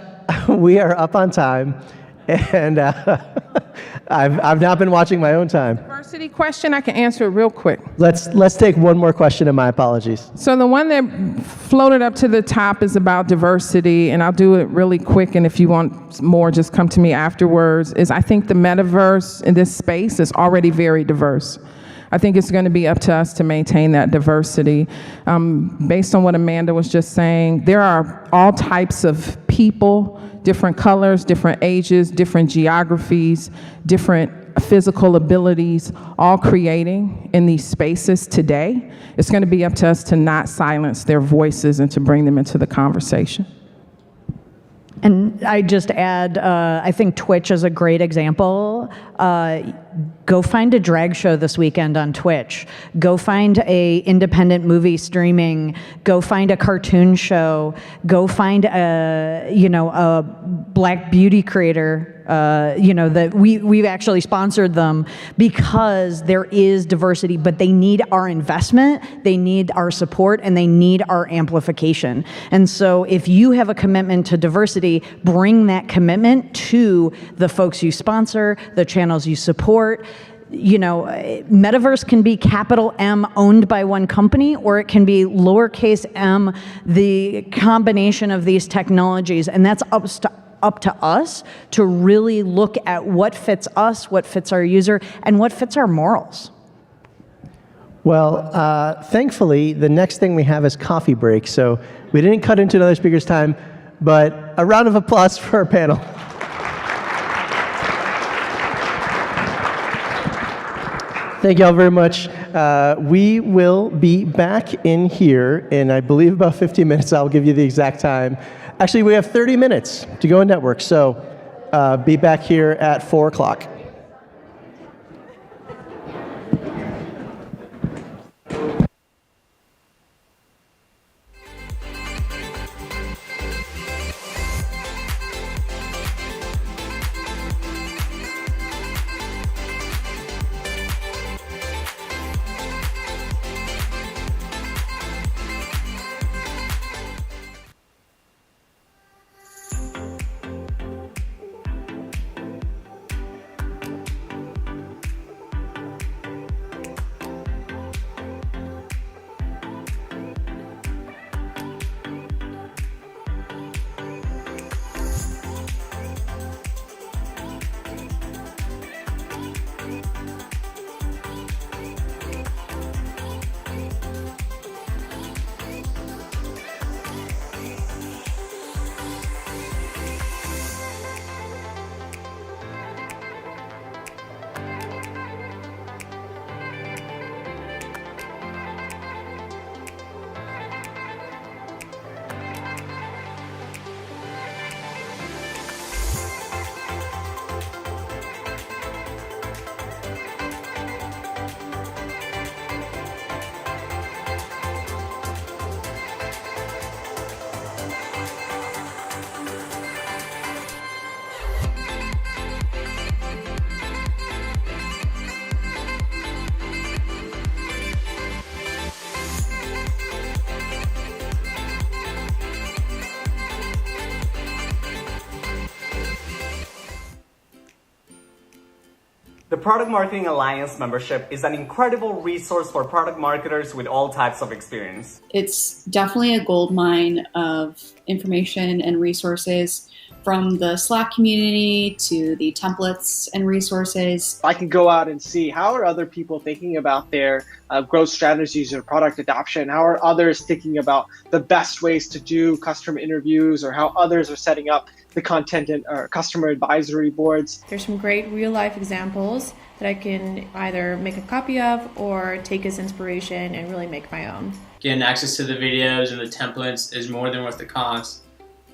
we are up on time. And I've not been watching my own time. Diversity question, I can answer it real quick. Let's take one more question, and my apologies. So the one that floated up to the top is about diversity, and I'll do it really quick, and if you want more, just come to me afterwards, is I think the metaverse in this space is already very diverse. I think it's going to be up to us to maintain that diversity. Based on what Amanda was just saying, there are all types of people, different colors, different ages, different geographies, different physical abilities, all creating in these spaces today. It's going to be up to us to not silence their voices and to bring them into the conversation. And I just add, I think Twitch is a great example. Go find a drag show this weekend on Twitch. Go find a independent movie streaming. Go find a cartoon show. Go find a Black beauty creator. That we've actually sponsored them because there is diversity, but they need our investment, they need our support, and they need our amplification. And so if you have a commitment to diversity, bring that commitment to the folks you sponsor, the channels you support. Metaverse can be capital M owned by one company, or it can be lowercase m, the combination of these technologies, and that's up to us to really look at what fits us, what fits our user, and what fits our morals. Well, thankfully, the next thing we have is coffee break, so we didn't cut into another speaker's time, but a round of applause for our panel. Thank you all very much. We will be back in here in, I believe, about 15 minutes. I'll give you the exact time. Actually, we have 30 minutes to go in network, so be back here at 4 o'clock. The Product Marketing Alliance membership is an incredible resource for product marketers with all types of experience. It's definitely a goldmine of information and resources, from the Slack community to the templates and resources. I can go out and see how are other people thinking about their growth strategies or product adoption. How are others thinking about the best ways to do customer interviews, or how others are setting up the content and customer advisory boards. There's some great real life examples that I can either make a copy of or take as inspiration and really make my own. Getting access to the videos and the templates is more than worth the cost,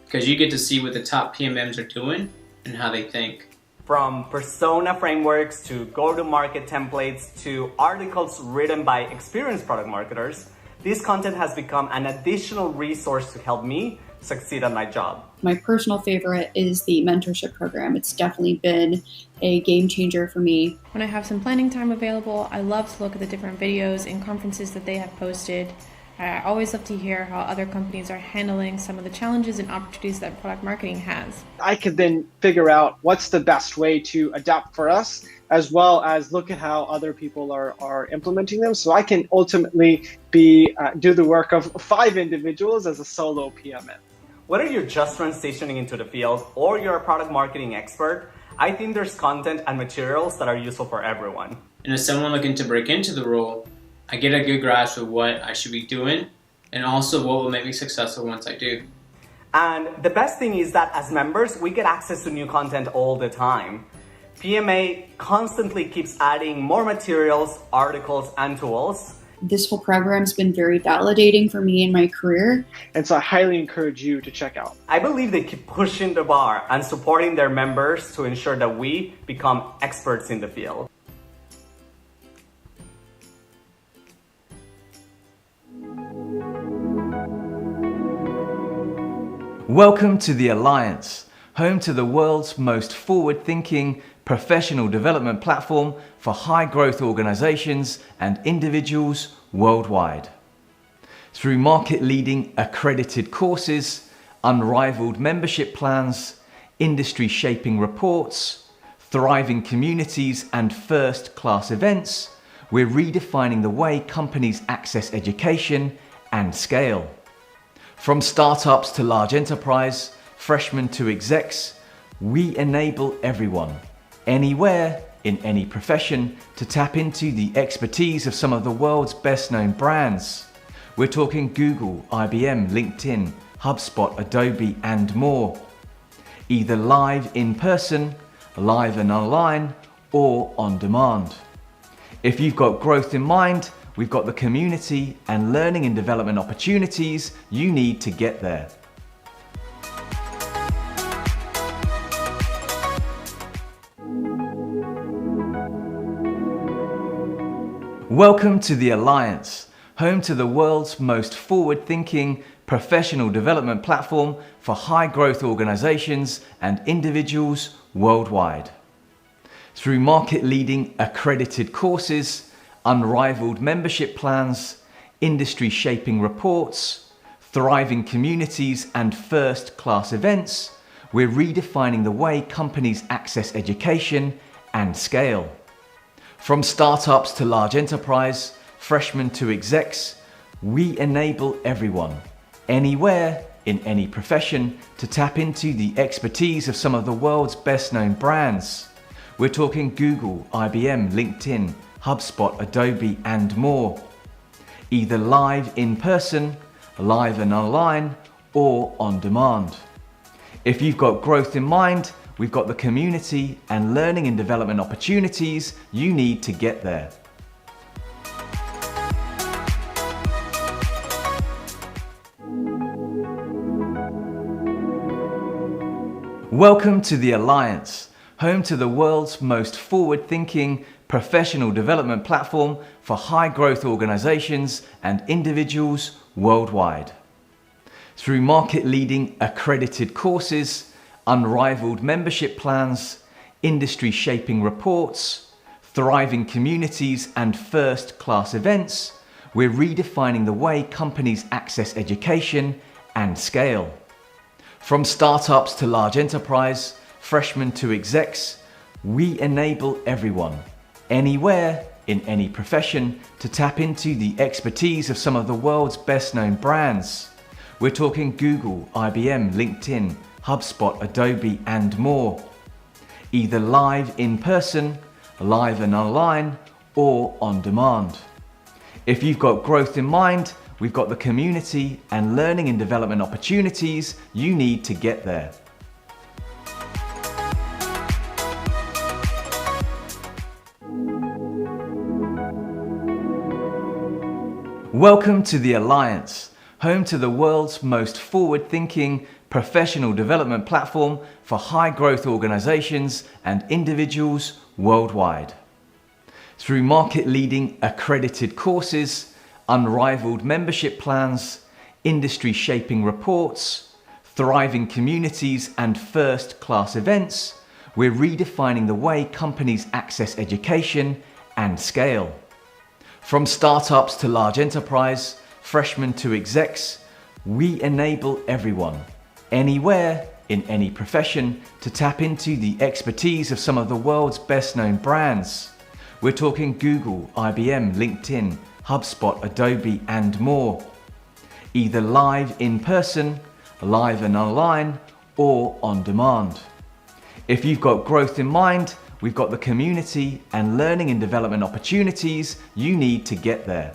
because you get to see what the top PMMs are doing and how they think. From persona frameworks to go-to-market templates to articles written by experienced product marketers, this content has become an additional resource to help me succeed at my job. My personal favorite is the mentorship program. It's definitely been a game changer for me. When I have some planning time available, I love to look at the different videos and conferences that they have posted. I always love to hear how other companies are handling some of the challenges and opportunities that product marketing has. I could then figure out what's the best way to adapt for us, as well as look at how other people are implementing them. So I can ultimately do the work of 5 individuals as a solo PMM. Whether you're just transitioning into the field or you're a product marketing expert, I think there's content and materials that are useful for everyone. And as someone looking to break into the role, I get a good grasp of what I should be doing and also what will make me successful once I do. And the best thing is that as members, we get access to new content all the time. PMA constantly keeps adding more materials, articles, and tools. This whole program's been very validating for me in my career. And so I highly encourage you to check out. I believe they keep pushing the bar and supporting their members to ensure that we become experts in the field. Welcome to the Alliance, home to the world's most forward-thinking professional development platform for high-growth organizations and individuals worldwide. Through market-leading accredited courses, unrivaled membership plans, industry-shaping reports, thriving communities, and first-class events, we're redefining the way companies access education and scale. From startups to large enterprise, freshmen to execs, we enable everyone, anywhere, in any profession, to tap into the expertise of some of the world's best-known brands. We're talking Google, IBM, LinkedIn, HubSpot, Adobe, and more. Either live in person, live and online, or on demand. If you've got growth in mind, we've got the community and learning and development opportunities you need to get there. Welcome to the Alliance, home to the world's most forward-thinking professional development platform for high-growth organizations and individuals worldwide. Through market-leading accredited courses, unrivaled membership plans, industry-shaping reports, thriving communities, and first-class events, we're redefining the way companies access education and scale. From startups to large enterprise, freshmen to execs, we enable everyone, anywhere, in any profession, to tap into the expertise of some of the world's best-known brands. We're talking Google, IBM, LinkedIn, HubSpot, Adobe, and more. Either live in person, live and online, or on demand. If you've got growth in mind, we've got the community and learning and development opportunities you need to get there. Welcome to the Alliance, home to the world's most forward-thinking professional development platform for high-growth organizations and individuals worldwide. Through market-leading accredited courses, unrivaled membership plans, industry-shaping reports, thriving communities, and first-class events, we're redefining the way companies access education and scale. From startups to large enterprise, freshmen to execs, we enable everyone, anywhere, in any profession, to tap into the expertise of some of the world's best-known brands. We're talking Google, IBM, LinkedIn, HubSpot, Adobe, and more. Either live in person, live and online, or on demand. If you've got growth in mind, we've got the community and learning and development opportunities you need to get there. Welcome to the Alliance, home to the world's most forward-thinking professional development platform for high-growth organizations and individuals worldwide. Through market-leading accredited courses, unrivaled membership plans, industry-shaping reports, thriving communities, and first-class events, we're redefining the way companies access education and scale. From startups to large enterprise, freshmen to execs, we enable everyone, anywhere, in any profession, to tap into the expertise of some of the world's best known brands. We're talking Google, IBM, LinkedIn, HubSpot, Adobe, and more. Either live in person, live and online, or on demand. If you've got growth in mind, we've got the community and learning and development opportunities you need to get there.